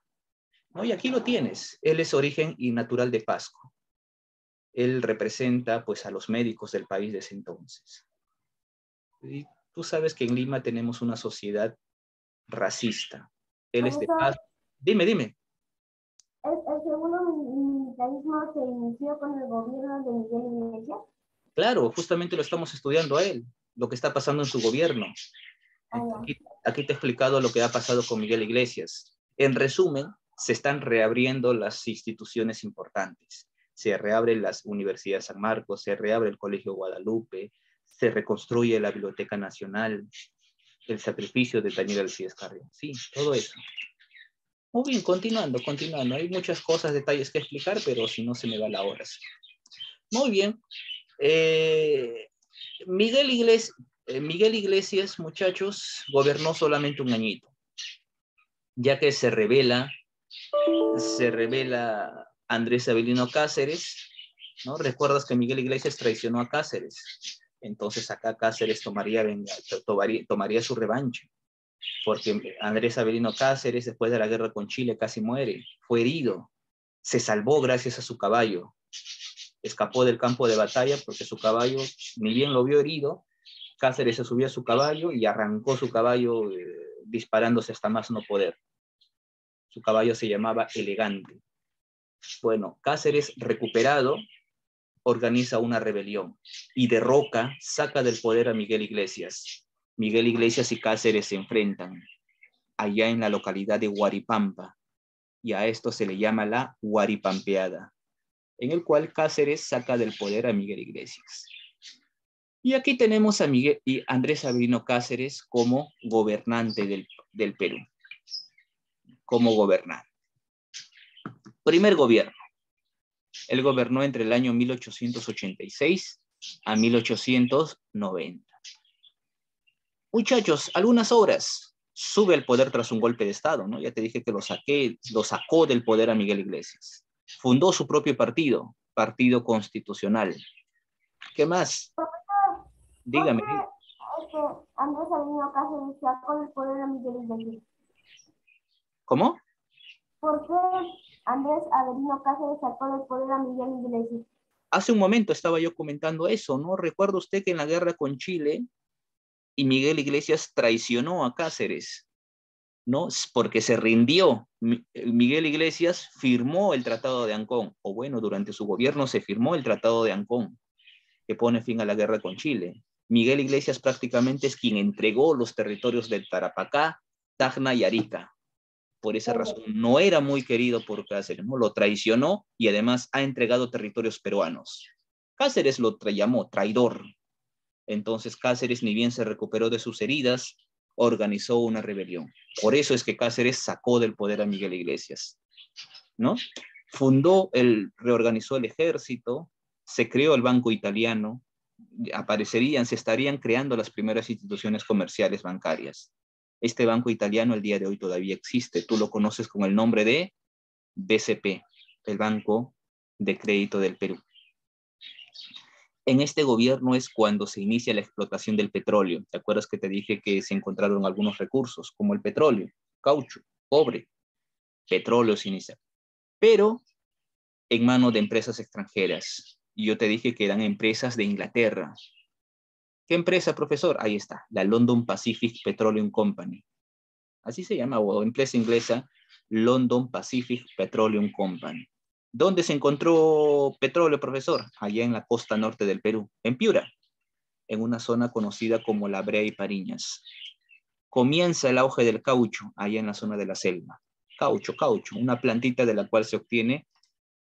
¿no? Y aquí lo tienes. Él es origen y natural de Pasco. Él representa pues a los médicos del país de ese entonces. Y tú sabes que en Lima tenemos una sociedad racista. Él es de Pasco. Dime. ¿El segundo militarismo se inició con el gobierno de Miguel Iglesias? Claro, justamente lo estamos estudiando a él, lo que está pasando en su gobierno. Aquí te he explicado lo que ha pasado con Miguel Iglesias. En resumen, se están reabriendo las instituciones importantes. Se reabre las universidades San Marcos, se reabre el Colegio Guadalupe, se reconstruye la Biblioteca Nacional, el sacrificio de Daniel Alcides Carrión. Sí, todo eso. Muy bien, continuando. Hay muchas cosas, detalles que explicar, pero si no se me va la hora. Muy bien. Miguel Iglesias, muchachos, gobernó solamente un añito, ya que se revela Andrés Avelino Cáceres, ¿no? Recuerdas que Miguel Iglesias traicionó a Cáceres, entonces acá Cáceres tomaría su revancha, porque Andrés Avelino Cáceres, después de la guerra con Chile, casi muere, fue herido, se salvó gracias a su caballo, escapó del campo de batalla porque su caballo, ni bien lo vio herido, Cáceres se subió a su caballo y arrancó su caballo disparándose hasta más no poder. Su caballo se llamaba Elegante. Bueno, Cáceres, recuperado, organiza una rebelión y derroca, saca del poder a Miguel Iglesias. Miguel Iglesias y Cáceres se enfrentan allá en la localidad de Huaripampa, y a esto se le llama la Huaripampeada, en el cual Cáceres saca del poder a Miguel Iglesias. Y aquí tenemos a Miguel y Andrés Avelino Cáceres como gobernante del Perú, como gobernante. Primer gobierno. Él gobernó entre el año 1886 a 1890. Muchachos, algunas obras. Sube al poder tras un golpe de Estado, ¿no? Ya te dije que lo sacó del poder a Miguel Iglesias. Fundó su propio partido, Partido Constitucional. ¿Qué más? Dígame. ¿Por qué Andrés Avelino Cáceres sacó del poder a Miguel Iglesias? ¿Cómo? ¿Por qué Andrés Avelino Cáceres sacó del poder a Miguel Iglesias? Hace un momento estaba yo comentando eso, ¿no? ¿Recuerda usted que en la guerra con Chile y Miguel Iglesias traicionó a Cáceres, ¿no? Porque se rindió. Miguel Iglesias firmó el Tratado de Ancón, o bueno, durante su gobierno se firmó el Tratado de Ancón, que pone fin a la guerra con Chile. Miguel Iglesias prácticamente es quien entregó los territorios de Tarapacá, Tacna y Arica. Por esa razón no era muy querido por Cáceres, ¿no? Lo traicionó y además ha entregado territorios peruanos. Cáceres lo llamó traidor. Entonces Cáceres, ni bien se recuperó de sus heridas, organizó una rebelión. Por eso es que Cáceres sacó del poder a Miguel Iglesias, ¿no? Reorganizó el ejército, se creó el Banco Italiano, se estarían creando las primeras instituciones comerciales bancarias. Este banco italiano el día de hoy todavía existe. Tú lo conoces con el nombre de BCP, el Banco de Crédito del Perú. En este gobierno es cuando se inicia la explotación del petróleo. ¿Te acuerdas que te dije que se encontraron algunos recursos, como el petróleo, caucho, cobre, petróleo se inicia? Pero en manos de empresas extranjeras. Y yo te dije que eran empresas de Inglaterra. ¿Qué empresa, profesor? Ahí está, la London Pacific Petroleum Company. Así se llama, o empresa inglesa, London Pacific Petroleum Company. ¿Dónde se encontró petróleo, profesor? Allá en la costa norte del Perú, en Piura, en una zona conocida como La Brea y Pariñas. Comienza el auge del caucho, allá en la zona de la selva. Caucho, una plantita de la cual se obtiene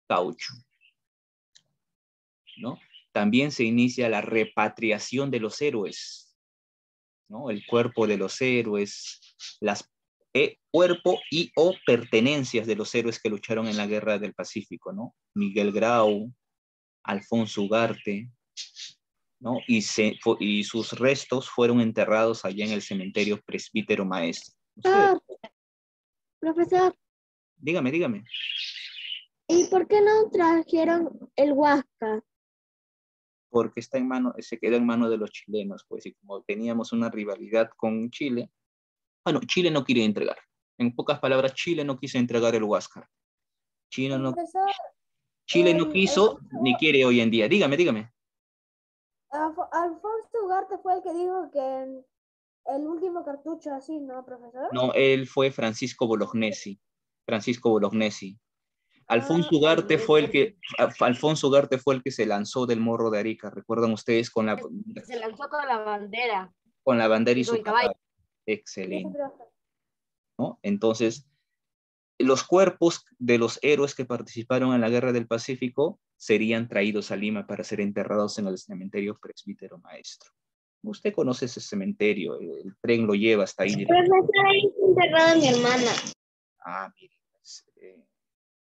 caucho, ¿no? También se inicia la repatriación de los héroes, ¿no? El cuerpo de los héroes, cuerpo y o pertenencias de los héroes que lucharon en la Guerra del Pacífico, ¿no? Miguel Grau, Alfonso Ugarte, ¿no? Y sus restos fueron enterrados allá en el cementerio Presbítero Maestro. Profesor, Dígame. ¿y por qué no trajeron el Huáscar? Porque se quedó en manos de los chilenos, pues, y como teníamos una rivalidad con Chile, bueno, Chile no quiere entregar. En pocas palabras, Chile no quiso entregar el Huáscar. Chile no quiso ni quiere hoy en día. Dígame. Alfonso Ugarte fue el que dijo que el último cartucho así, ¿no, profesor? No, él fue Francisco Bolognesi. Alfonso Ugarte fue el que se lanzó del Morro de Arica. ¿Recuerdan ustedes Se lanzó con la bandera. con la bandera y con su el caballo? Excelente, ¿no? Entonces, los cuerpos de los héroes que participaron en la Guerra del Pacífico serían traídos a Lima para ser enterrados en el cementerio Presbítero Maestro. Usted conoce ese cementerio, el tren lo lleva hasta ahí. Profesor, ahí está enterrada mi hermana. Mire.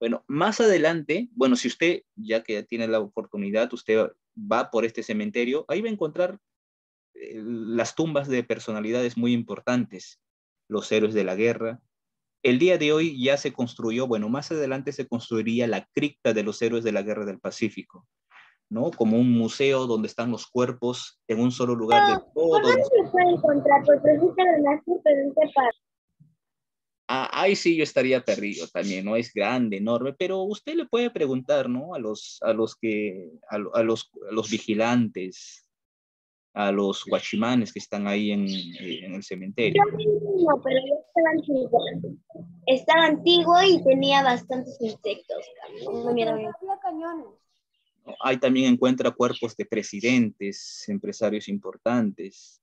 Bueno, más adelante, bueno, si usted, ya que tiene la oportunidad, usted va por este cementerio, ahí va a encontrar las tumbas de personalidades muy importantes, los héroes de la guerra. El día de hoy ya se construyó, bueno, más adelante se construiría la cripta de los héroes de la Guerra del Pacífico, ¿no? Como un museo donde están los cuerpos en un solo lugar de ¿Por todos. dónde se puede encontrar? Porque existe el Nazi, pero en qué parte. Ahí sí yo estaría perdido también, ¿no? Es grande, enorme, pero usted le puede preguntar, ¿no? A los vigilantes, a los guachimanes que están ahí en el cementerio. No, pero ya estaba antiguo. Estaba antiguo y tenía bastantes insectos. Sí, pero había cañones. Ahí también encuentra cuerpos de presidentes, empresarios importantes,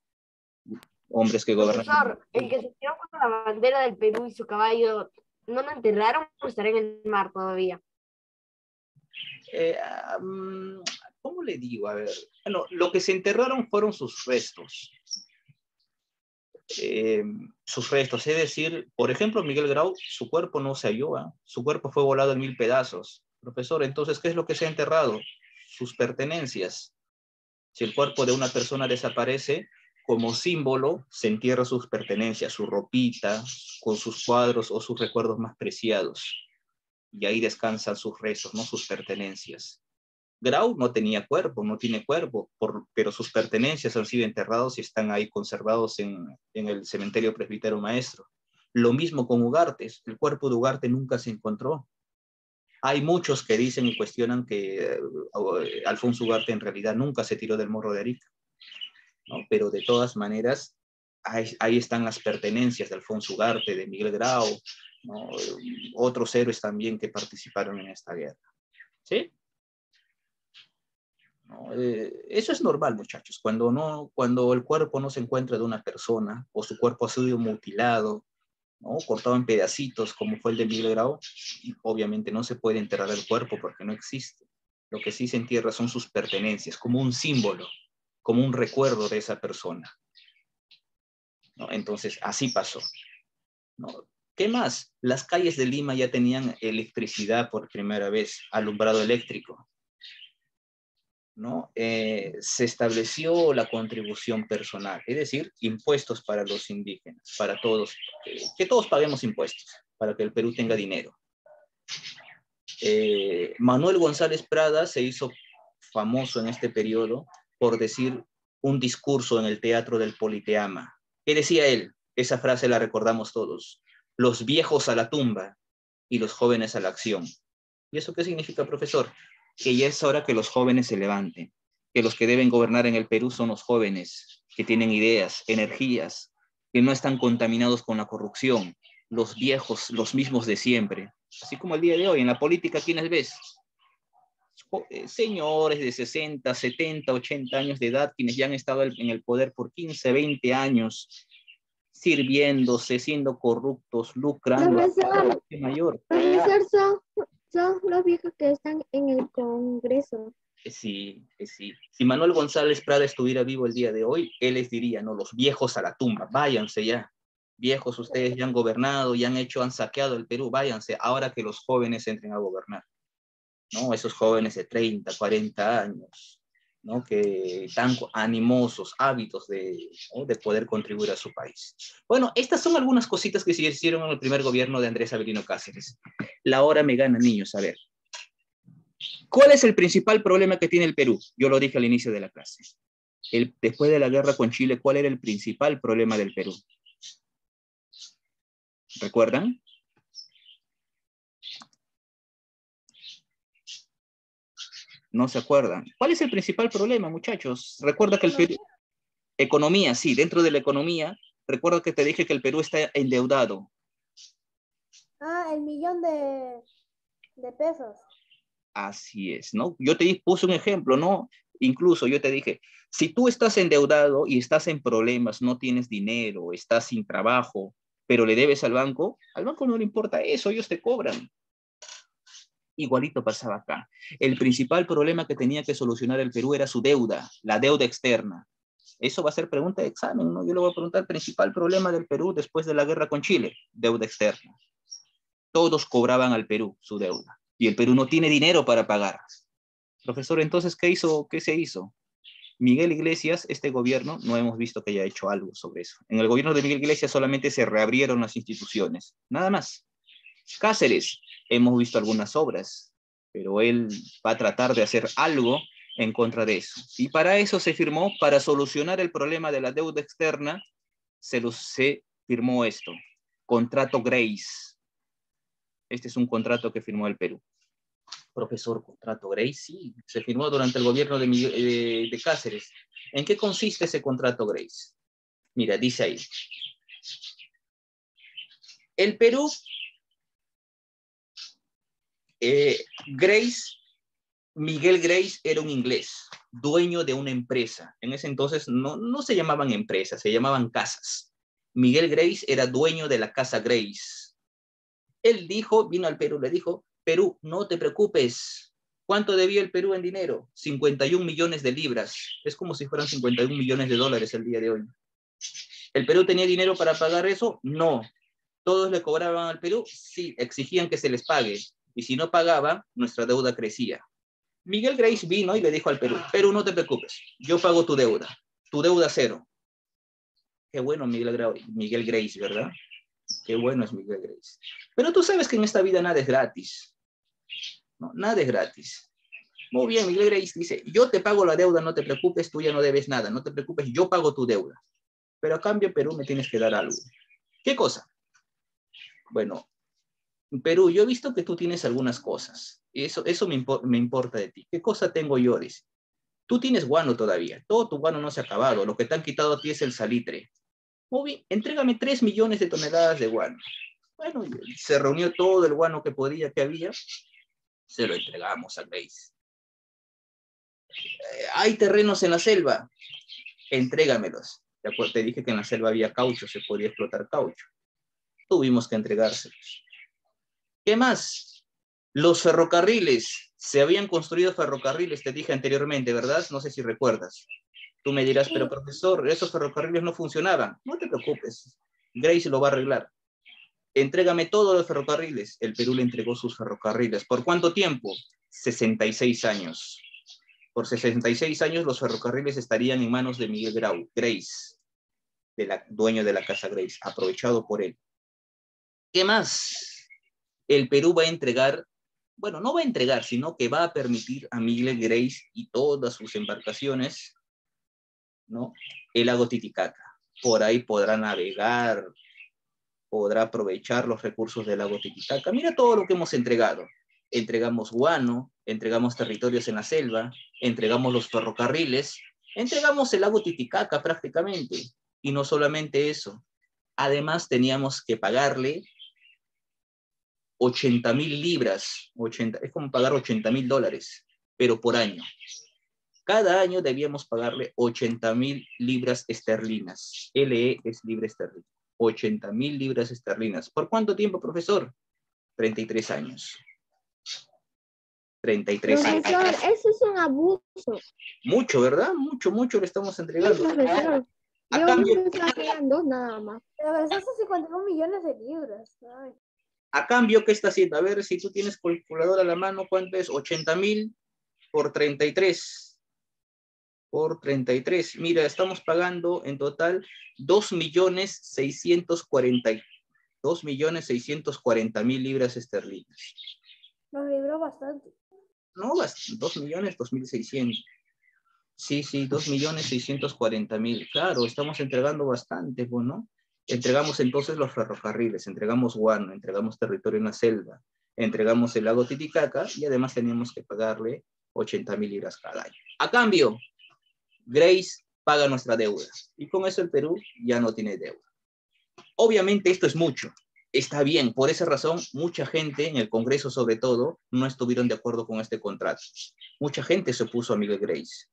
hombres que gobernan. Profesor, el que se tiró con la bandera del Perú y su caballo, ¿no lo enterraron o estará en el mar todavía? ¿Cómo le digo? A ver, bueno, lo que se enterraron fueron sus restos. Es decir, por ejemplo, Miguel Grau, su cuerpo no se halló, ¿eh? Su cuerpo fue volado en 1000 pedazos. Profesor, entonces, ¿qué es lo que se ha enterrado? Sus pertenencias. Si el cuerpo de una persona desaparece, como símbolo se entierra sus pertenencias, su ropita, con sus cuadros o sus recuerdos más preciados. Y ahí descansan sus restos, ¿no? Sus pertenencias. Grau no tenía cuerpo, no tiene cuerpo, pero sus pertenencias han sido enterrados y están ahí conservados en el cementerio Presbítero Maestro. Lo mismo con Ugartes, el cuerpo de Ugarte nunca se encontró. Hay muchos que dicen y cuestionan que Alfonso Ugarte en realidad nunca se tiró del Morro de Arica, ¿no? Pero de todas maneras, ahí están las pertenencias de Alfonso Ugarte, de Miguel Grau, ¿no? Otros héroes también que participaron en esta guerra. ¿Sí? ¿No? Eso es normal, muchachos. Cuando el cuerpo no se encuentra de una persona o su cuerpo ha sido mutilado, ¿no? Cortado en pedacitos, como fue el de Miguel Grau, obviamente no se puede enterrar el cuerpo porque no existe. Lo que sí se entierra son sus pertenencias, como un símbolo, como un recuerdo de esa persona, ¿no? Entonces, así pasó, ¿no? ¿Qué más? Las calles de Lima ya tenían electricidad por primera vez, alumbrado eléctrico, ¿no? Se estableció la contribución personal, es decir, impuestos para los indígenas, para todos, que todos paguemos impuestos, para que el Perú tenga dinero. Manuel González Prada se hizo famoso en este periodo por decir un discurso en el Teatro del Politeama. ¿Qué decía él? Esa frase la recordamos todos. Los viejos a la tumba y los jóvenes a la acción. ¿Y eso qué significa, profesor? Que ya es hora que los jóvenes se levanten, que los que deben gobernar en el Perú son los jóvenes, que tienen ideas, energías, que no están contaminados con la corrupción, los viejos, los mismos de siempre. Así como el día de hoy, en la política, ¿quiénes ves? Señores de 60, 70, 80 años de edad, quienes ya han estado en el poder por 15, 20 años, sirviéndose, siendo corruptos, lucrando. Profesor, son los viejos que están en el Congreso. Sí, sí. Si Manuel González Prada estuviera vivo el día de hoy, él les diría, no, los viejos a la tumba, váyanse ya. Viejos, ustedes ya han gobernado, ya han saqueado el Perú, váyanse, ahora que los jóvenes entren a gobernar, ¿no? Esos jóvenes de 30, 40 años, ¿no? Que tan animosos, hábitos ¿no? de poder contribuir a su país. Bueno, estas son algunas cositas que se hicieron en el primer gobierno de Andrés Avelino Cáceres. La hora me gana, niños, a ver. ¿Cuál es el principal problema que tiene el Perú? Yo lo dije al inicio de la clase. Después de la guerra con Chile, ¿cuál era el principal problema del Perú? ¿Recuerdan? No se acuerdan. ¿Cuál es el principal problema, muchachos? Recuerda que el Perú... Economía, sí, dentro de la economía, recuerda que te dije que el Perú está endeudado. El millón de pesos. Así es, ¿no? Yo te puse un ejemplo, ¿no? Incluso yo te dije, si tú estás endeudado y estás en problemas, no tienes dinero, estás sin trabajo, pero le debes al banco no le importa eso, ellos te cobran. Igualito pasaba acá. El principal problema que tenía que solucionar el Perú era su deuda, la deuda externa. Eso va a ser pregunta de examen, ¿no? Yo le voy a preguntar el principal problema del Perú después de la guerra con Chile, deuda externa. Todos cobraban al Perú su deuda y el Perú no tiene dinero para pagar. Profesor, entonces, ¿qué se hizo? Miguel Iglesias, este gobierno, no hemos visto que haya hecho algo sobre eso. En el gobierno de Miguel Iglesias solamente se reabrieron las instituciones, nada más. Cáceres, hemos visto algunas obras, pero él va a tratar de hacer algo en contra de eso. Y para eso se firmó, para solucionar el problema de la deuda externa, se firmó esto, contrato Grace. Este es un contrato que firmó el Perú. Profesor, contrato Grace, sí, se firmó durante el gobierno de Cáceres. ¿En qué consiste ese contrato, Grace? Mira, dice ahí. El Perú, Miguel Grace era un inglés, dueño de una empresa. En ese entonces no se llamaban empresas, se llamaban casas. Miguel Grace era dueño de la casa Grace. Él dijo, vino al Perú, le dijo, Perú, no te preocupes. ¿Cuánto debía el Perú en dinero? 51 millones de libras. Es como si fueran 51 millones de dólares el día de hoy. ¿El Perú tenía dinero para pagar eso? No. ¿Todos le cobraban al Perú? Sí, exigían que se les pague. Y si no pagaba, nuestra deuda crecía. Miguel Grace vino y le dijo al Perú, Perú, no te preocupes, yo pago tu deuda cero. Qué bueno Miguel Grace, ¿verdad? Qué bueno es Miguel Grace. Pero tú sabes que en esta vida nada es gratis. No, nada es gratis. Muy bien, Miguel Grace dice, yo te pago la deuda, no te preocupes, tú ya no debes nada, no te preocupes, yo pago tu deuda. Pero a cambio, Perú, me tienes que dar algo. ¿Qué cosa? Bueno, Perú, yo he visto que tú tienes algunas cosas. Eso me importa de ti. ¿Qué cosa tengo yo? Dice. Tú tienes guano todavía. Todo tu guano no se ha acabado. Lo que te han quitado a ti es el salitre. Muy bien, entrégame 3 millones de toneladas de guano. Bueno, se reunió todo el guano que había. Se lo entregamos a Grace. Hay terrenos en la selva. Entrégamelos. Te dije que en la selva había caucho, se podía explotar caucho. Tuvimos que entregárselos. ¿Qué más? Los ferrocarriles. Se habían construido ferrocarriles, te dije anteriormente, ¿verdad? No sé si recuerdas. Tú me dirás, pero profesor, esos ferrocarriles no funcionaban. No te preocupes, Grace lo va a arreglar. Entrégame todos los ferrocarriles. El Perú le entregó sus ferrocarriles. ¿Por cuánto tiempo? 66 años. Por 66 años los ferrocarriles estarían en manos de Miguel Grace, dueño de la casa Grace, aprovechado por él. ¿Qué más? El Perú va a entregar, bueno, no va a entregar, sino que va a permitir a Miguel Grace y todas sus embarcaciones, ¿no? El lago Titicaca. Por ahí podrá navegar, podrá aprovechar los recursos del lago Titicaca. Mira todo lo que hemos entregado. Entregamos guano, entregamos territorios en la selva, entregamos los ferrocarriles, entregamos el lago Titicaca prácticamente. Y no solamente eso. Además teníamos que pagarle 80,000 libras, es como pagar $80,000, pero por año. Cada año debíamos pagarle 80,000 libras esterlinas. LE es libra esterlina. 80,000 libras esterlinas. ¿Por cuánto tiempo, profesor? 33 años. 33 años. Profesor, eso es un abuso. Mucho, ¿verdad? Mucho le estamos Sí, entregando. profesor. A Yo cambio, pensaba que eran dos nada más. Pero eso es 51 millones de libras. Ay. a cambio, ¿qué está haciendo? A ver si tú tienes calculadora a la mano, ¿cuánto es? 80,000 por 33. Por 33. Mira, estamos pagando en total 2,640,000 libras esterlinas. Nos libró bastante. No, 2 millones, 2,600. Sí, 2,640,000. Claro, estamos entregando bastante, ¿no? Entregamos entonces los ferrocarriles, entregamos guano, entregamos territorio en la selva, entregamos el lago Titicaca y además teníamos que pagarle 80,000 libras cada año. A cambio, Grace paga nuestra deuda y con eso el Perú ya no tiene deuda. Obviamente esto es mucho, está bien, por esa razón mucha gente en el Congreso sobre todo no estuvieron de acuerdo con este contrato. Mucha gente se opuso a Miguel Grace.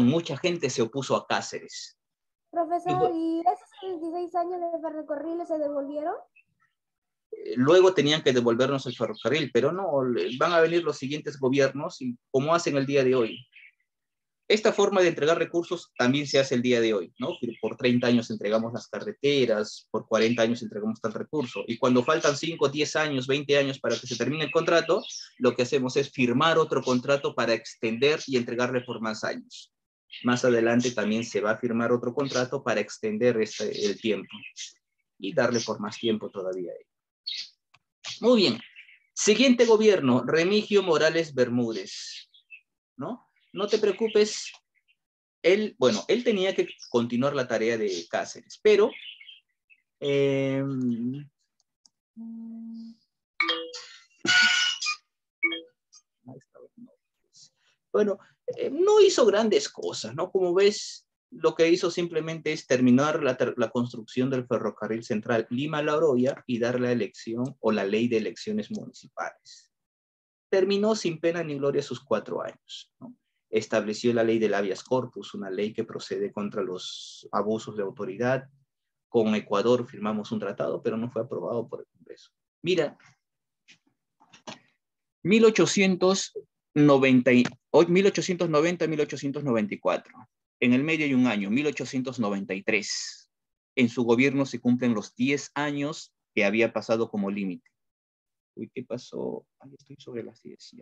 Mucha gente se opuso a Cáceres. Profesor, ¿y esos 26 años de ferrocarriles se devolvieron? Luego tenían que devolvernos el ferrocarril, pero no, van a venir los siguientes gobiernos y como hacen el día de hoy. Esta forma de entregar recursos también se hace el día de hoy, ¿no? Por 30 años entregamos las carreteras, por 40 años entregamos tal recurso, y cuando faltan 5, 10 años, 20 años para que se termine el contrato, lo que hacemos es firmar otro contrato para extender y entregarle por más años. Más adelante también se va a firmar otro contrato para extender el tiempo y darle por más tiempo todavía. Muy bien. Siguiente gobierno, Remigio Morales Bermúdez, ¿no? No te preocupes, él tenía que continuar la tarea de Cáceres, pero Bueno, no hizo grandes cosas, ¿no? Como ves, lo que hizo simplemente es terminar la construcción del ferrocarril central Lima-La Oroya y dar la elección o la ley de elecciones municipales. Terminó sin pena ni gloria sus 4 años, ¿no? Estableció la ley del habeas corpus, una ley que procede contra los abusos de autoridad. Con Ecuador firmamos un tratado, pero no fue aprobado por el Congreso. Mira, 1890-1894. En el medio hay un año, 1893. En su gobierno se cumplen los 10 años que había pasado como límite. Uy, ¿qué pasó? Ahí estoy sobre las 10.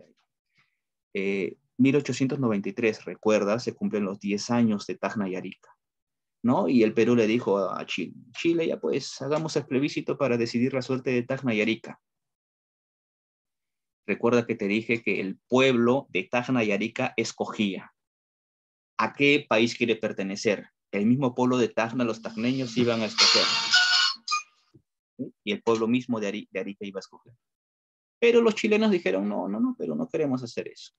1893, recuerda, se cumplen los 10 años de Tacna y Arica, ¿no? Y el Perú le dijo a Chile, Chile, ya pues, hagamos el plebiscito para decidir la suerte de Tacna y Arica. Recuerda que te dije que el pueblo de Tacna y Arica escogía a qué país quiere pertenecer. El mismo pueblo de Tacna, los tacneños iban a escoger. ¿Sí? Y el pueblo mismo de Arica iba a escoger. Pero los chilenos dijeron, no, pero no queremos hacer eso.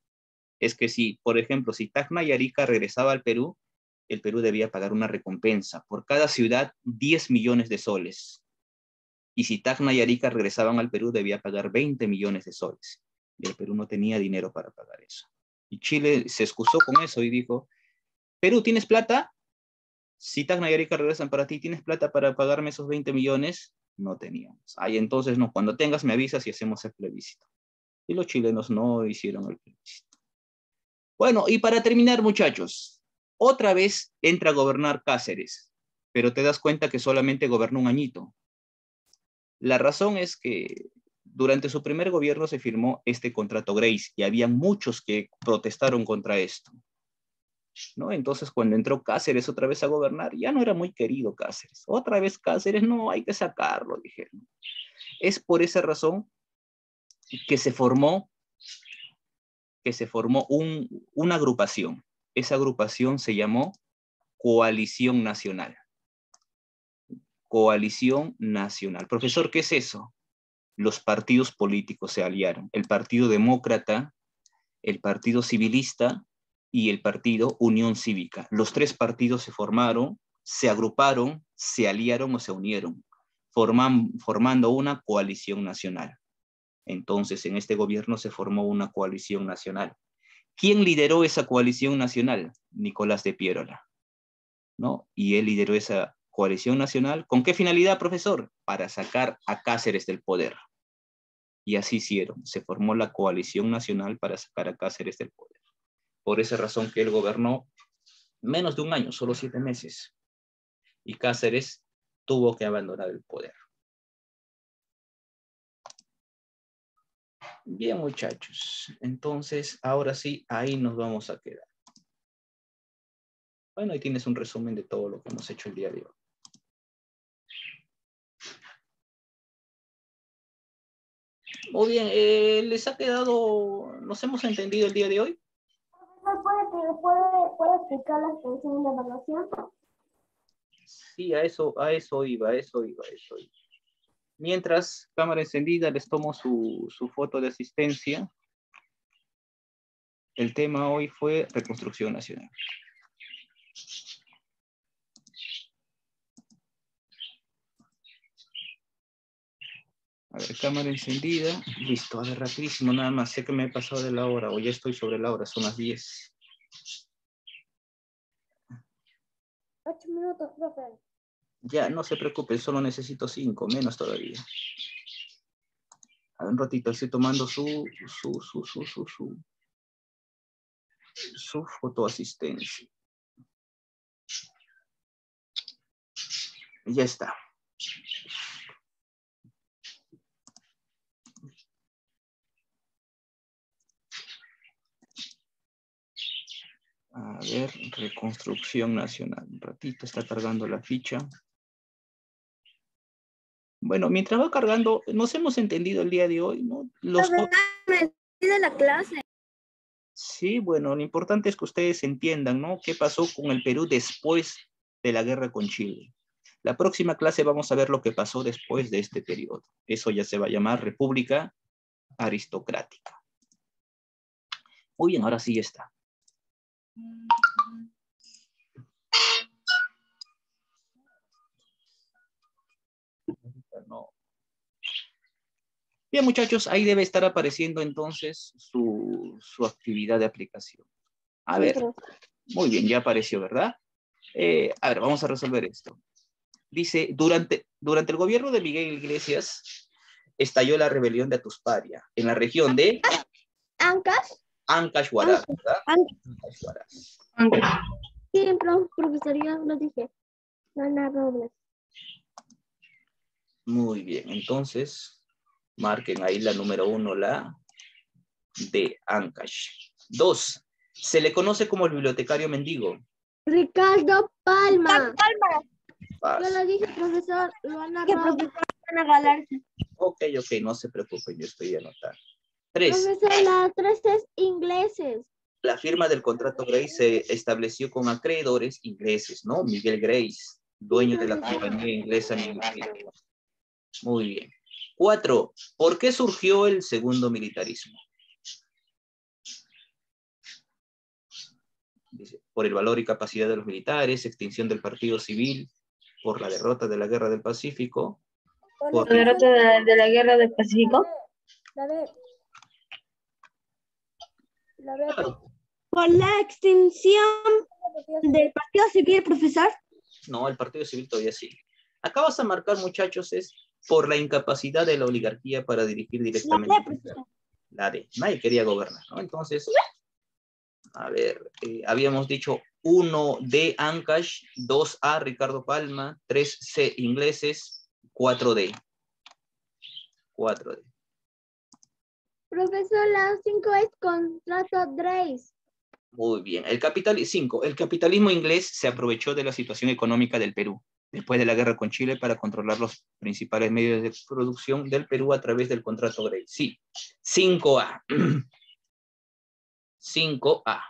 Es que si, por ejemplo, si Tacna y Arica regresaba al Perú, el Perú debía pagar una recompensa. Por cada ciudad, 10 millones de soles. Y si Tacna y Arica regresaban al Perú, debía pagar 20 millones de soles. Y el Perú no tenía dinero para pagar eso. Y Chile se excusó con eso y dijo, Perú, ¿tienes plata? Si Tacna y Arica regresan para ti, ¿tienes plata para pagarme esos 20 millones? No teníamos. Ahí entonces, no, cuando tengas me avisas y hacemos el plebiscito. Y los chilenos no hicieron el plebiscito. Bueno, y para terminar, muchachos, otra vez entra a gobernar Cáceres, pero te das cuenta que solamente gobernó un añito. La razón es que durante su primer gobierno se firmó este contrato Grace y había muchos que protestaron contra esto, ¿no? Entonces, cuando entró Cáceres otra vez a gobernar, ya no era muy querido Cáceres. Otra vez Cáceres, no, hay que sacarlo, dijeron. Es por esa razón que se formó una agrupación. Esa agrupación se llamó Coalición Nacional. Coalición Nacional. Profesor, ¿qué es eso? Los partidos políticos se aliaron. El Partido Demócrata, el Partido Civilista y el Partido Unión Cívica. Los 3 partidos se formaron, se agruparon, se aliaron o se unieron, formando una coalición nacional. Entonces, en este gobierno se formó una coalición nacional. ¿Quién lideró esa coalición nacional? Nicolás de Piérola, ¿no? Y él lideró esa coalición nacional. ¿Con qué finalidad, profesor? Para sacar a Cáceres del poder. Y así hicieron. Se formó la coalición nacional para sacar a Cáceres del poder. Por esa razón que él gobernó menos de un año, solo 7 meses. Y Cáceres tuvo que abandonar el poder. Bien, muchachos. Entonces, ahora sí, ahí nos vamos a quedar. Bueno, ahí tienes un resumen de todo lo que hemos hecho el día de hoy. Muy bien, ¿les ha quedado, nos hemos entendido el día de hoy? ¿Puede explicar la extensión de evaluación? Sí, a eso iba. Mientras, cámara encendida, les tomo su foto de asistencia. El tema hoy fue reconstrucción nacional. A ver, cámara encendida. Listo, a ver, rapidísimo, nada más. Sé que me he pasado de la hora, o ya estoy sobre la hora, son las 10. 8 minutos, profe. Ya, no se preocupen, solo necesito 5, menos todavía. A ver, un ratito, estoy tomando su fotoasistencia. Ya está. A ver, reconstrucción nacional. Un ratito, está cargando la ficha. Bueno, mientras va cargando, nos hemos entendido el día de hoy, ¿no? De la clase. Sí, bueno, lo importante es que ustedes entiendan, ¿no? ¿Qué pasó con el Perú después de la guerra con Chile? La próxima clase vamos a ver lo que pasó después de este periodo. Eso ya se va a llamar República Aristocrática. Muy bien, ahora sí está. No. Bien, muchachos, ahí debe estar apareciendo entonces su actividad de aplicación. A ver, muy bien, ya apareció, ¿verdad? A ver, vamos a resolver esto. Dice, durante el gobierno de Miguel Iglesias estalló la rebelión de Atusparia en la región de Ancash, Huaraz, ¿verdad? Ancash, Huaraz. Sí, profesor, yo lo dije. Ana Robles. Muy bien, entonces marquen ahí la número 1, la de Ancash. 2. Se le conoce como el bibliotecario mendigo. Ricardo Palma. Paz. Yo lo dije, profesor, Luana ¿Qué Robles. profesor van a galarse? Ok, no se preocupen, yo estoy anotando. 3. Profesor, las 3 es ingleses. La firma del contrato Grace se estableció con acreedores ingleses, ¿no? Miguel Grace, dueño de la compañía inglesa. Muy bien. 4. ¿Por qué surgió el segundo militarismo? Dice, por el valor y capacidad de los militares, extinción del partido civil, por la derrota de la Guerra del Pacífico. ¿La derrota de la Guerra del Pacífico? La B. Claro. Por la extinción del partido civil, profesor. No, el partido civil todavía sí. Acá vas a marcar, muchachos, es por la incapacidad de la oligarquía para dirigir directamente. La D. Nadie quería gobernar, ¿no? Entonces, a ver, habíamos dicho 1D Ancash, 2A Ricardo Palma, 3C ingleses, 4D. 4D. Profesor, la 5 es contrato Grace. Muy bien. El capitalismo inglés se aprovechó de la situación económica del Perú después de la guerra con Chile para controlar los principales medios de producción del Perú a través del contrato Grace. Sí. 5A. 5A.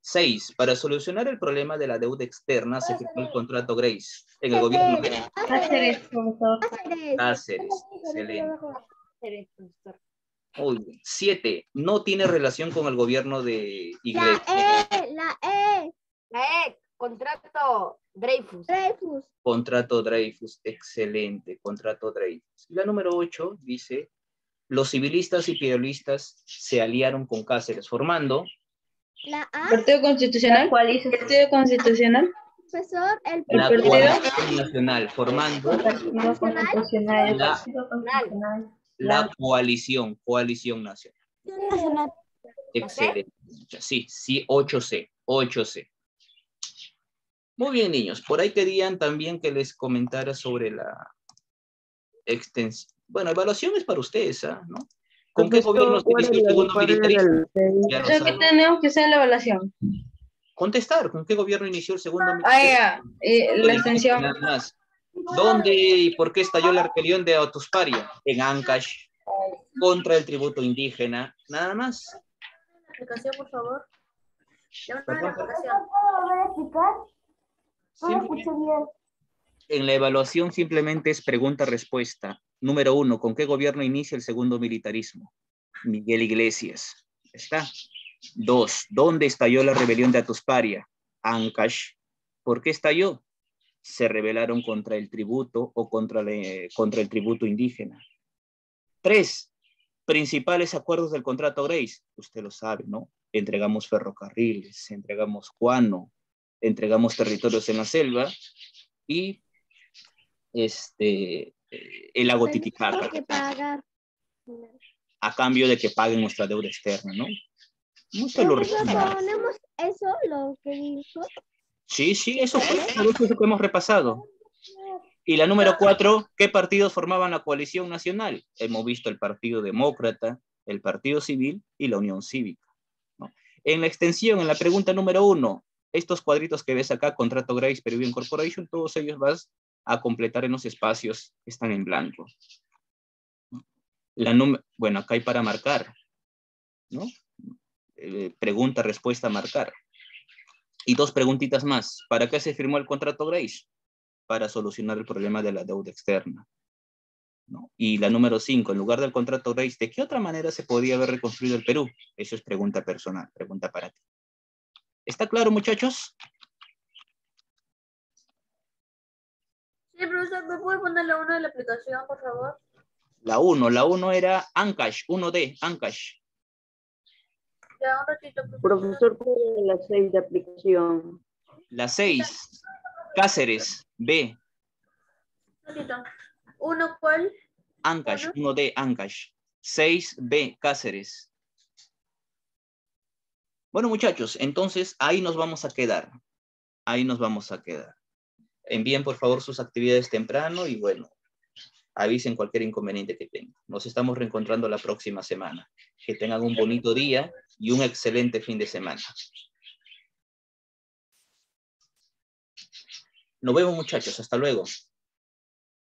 6. Para solucionar el problema de la deuda externa se firmó el contrato Grace en el gobierno de Cáceres, profesor. Cáceres. Excelente. Muy bien. 7. No tiene relación con el gobierno de Iglesias. La E. Contrato Dreyfus. Contrato Dreyfus. Excelente. Contrato Dreyfus. La número 8 dice, los civilistas y periodistas se aliaron con Cáceres formando La A. Partido Constitucional. Partido Constitucional. Profesor, el la partido coalición nacional, formando la coalición nacional. Excelente. Sí, 8C. 8C. Muy bien, niños. Por ahí querían también que les comentara sobre la extensión. Bueno, evaluación es para ustedes, ¿no? ¿Con qué gobierno se inició el segundo militarismo? Ya lo ¿Qué saben. tenemos que hacer en la evaluación? Contestar, ¿con qué gobierno inició el segundo militarismo? La extensión. Nada más. ¿Dónde y por qué estalló la rebelión de Atusparia? En Ancash, contra el tributo indígena, nada más. Explicación, por favor. En la evaluación simplemente es pregunta-respuesta. Número 1, ¿con qué gobierno inicia el segundo militarismo? Miguel Iglesias. ¿Está? 2, ¿dónde estalló la rebelión de Atusparia? Ancash. ¿Por qué estalló? Se rebelaron contra el tributo o contra el tributo indígena. 3, principales acuerdos del contrato Grace. Usted lo sabe, ¿no? Entregamos ferrocarriles, entregamos Cuano, entregamos territorios en la selva y el lago Titicaca, a cambio de que paguen nuestra deuda externa, ¿no? No se lo resumo. ¿Ponemos eso, lo que dijo? Sí, eso fue lo que hemos repasado. Y la número 4, ¿qué partidos formaban la coalición nacional? Hemos visto el Partido Demócrata, el Partido Civil y la Unión Cívica, ¿no? En la extensión, en la pregunta número 1, estos cuadritos que ves acá, contrato Grace Peruvian Corporation, todos ellos vas a completar en los espacios que están en blanco. Bueno, acá hay para marcar, ¿no? Pregunta, respuesta, marcar. Y 2 preguntitas más. ¿Para qué se firmó el contrato Grace? Para solucionar el problema de la deuda externa, ¿no? Y la número 5, en lugar del contrato Grace, ¿de qué otra manera se podía haber reconstruido el Perú? Eso es pregunta personal, pregunta para ti. ¿Está claro, muchachos? Sí, profesor, ¿me puede poner la 1 de la aplicación, por favor? La 1 era Ancash, 1D, Ancash. Ya, un ratito, profesor. Profesor, ¿cuál es la 6 de aplicación? La 6, Cáceres, B. Un ratito. ¿Uno cuál? Ancash, 1D, Ancash. 6B, Cáceres. Bueno, muchachos, entonces ahí nos vamos a quedar. Ahí nos vamos a quedar. Envíen, por favor, sus actividades temprano y bueno, avisen cualquier inconveniente que tengan. Nos estamos reencontrando la próxima semana. Que tengan un bonito día y un excelente fin de semana. Nos vemos, muchachos. Hasta luego.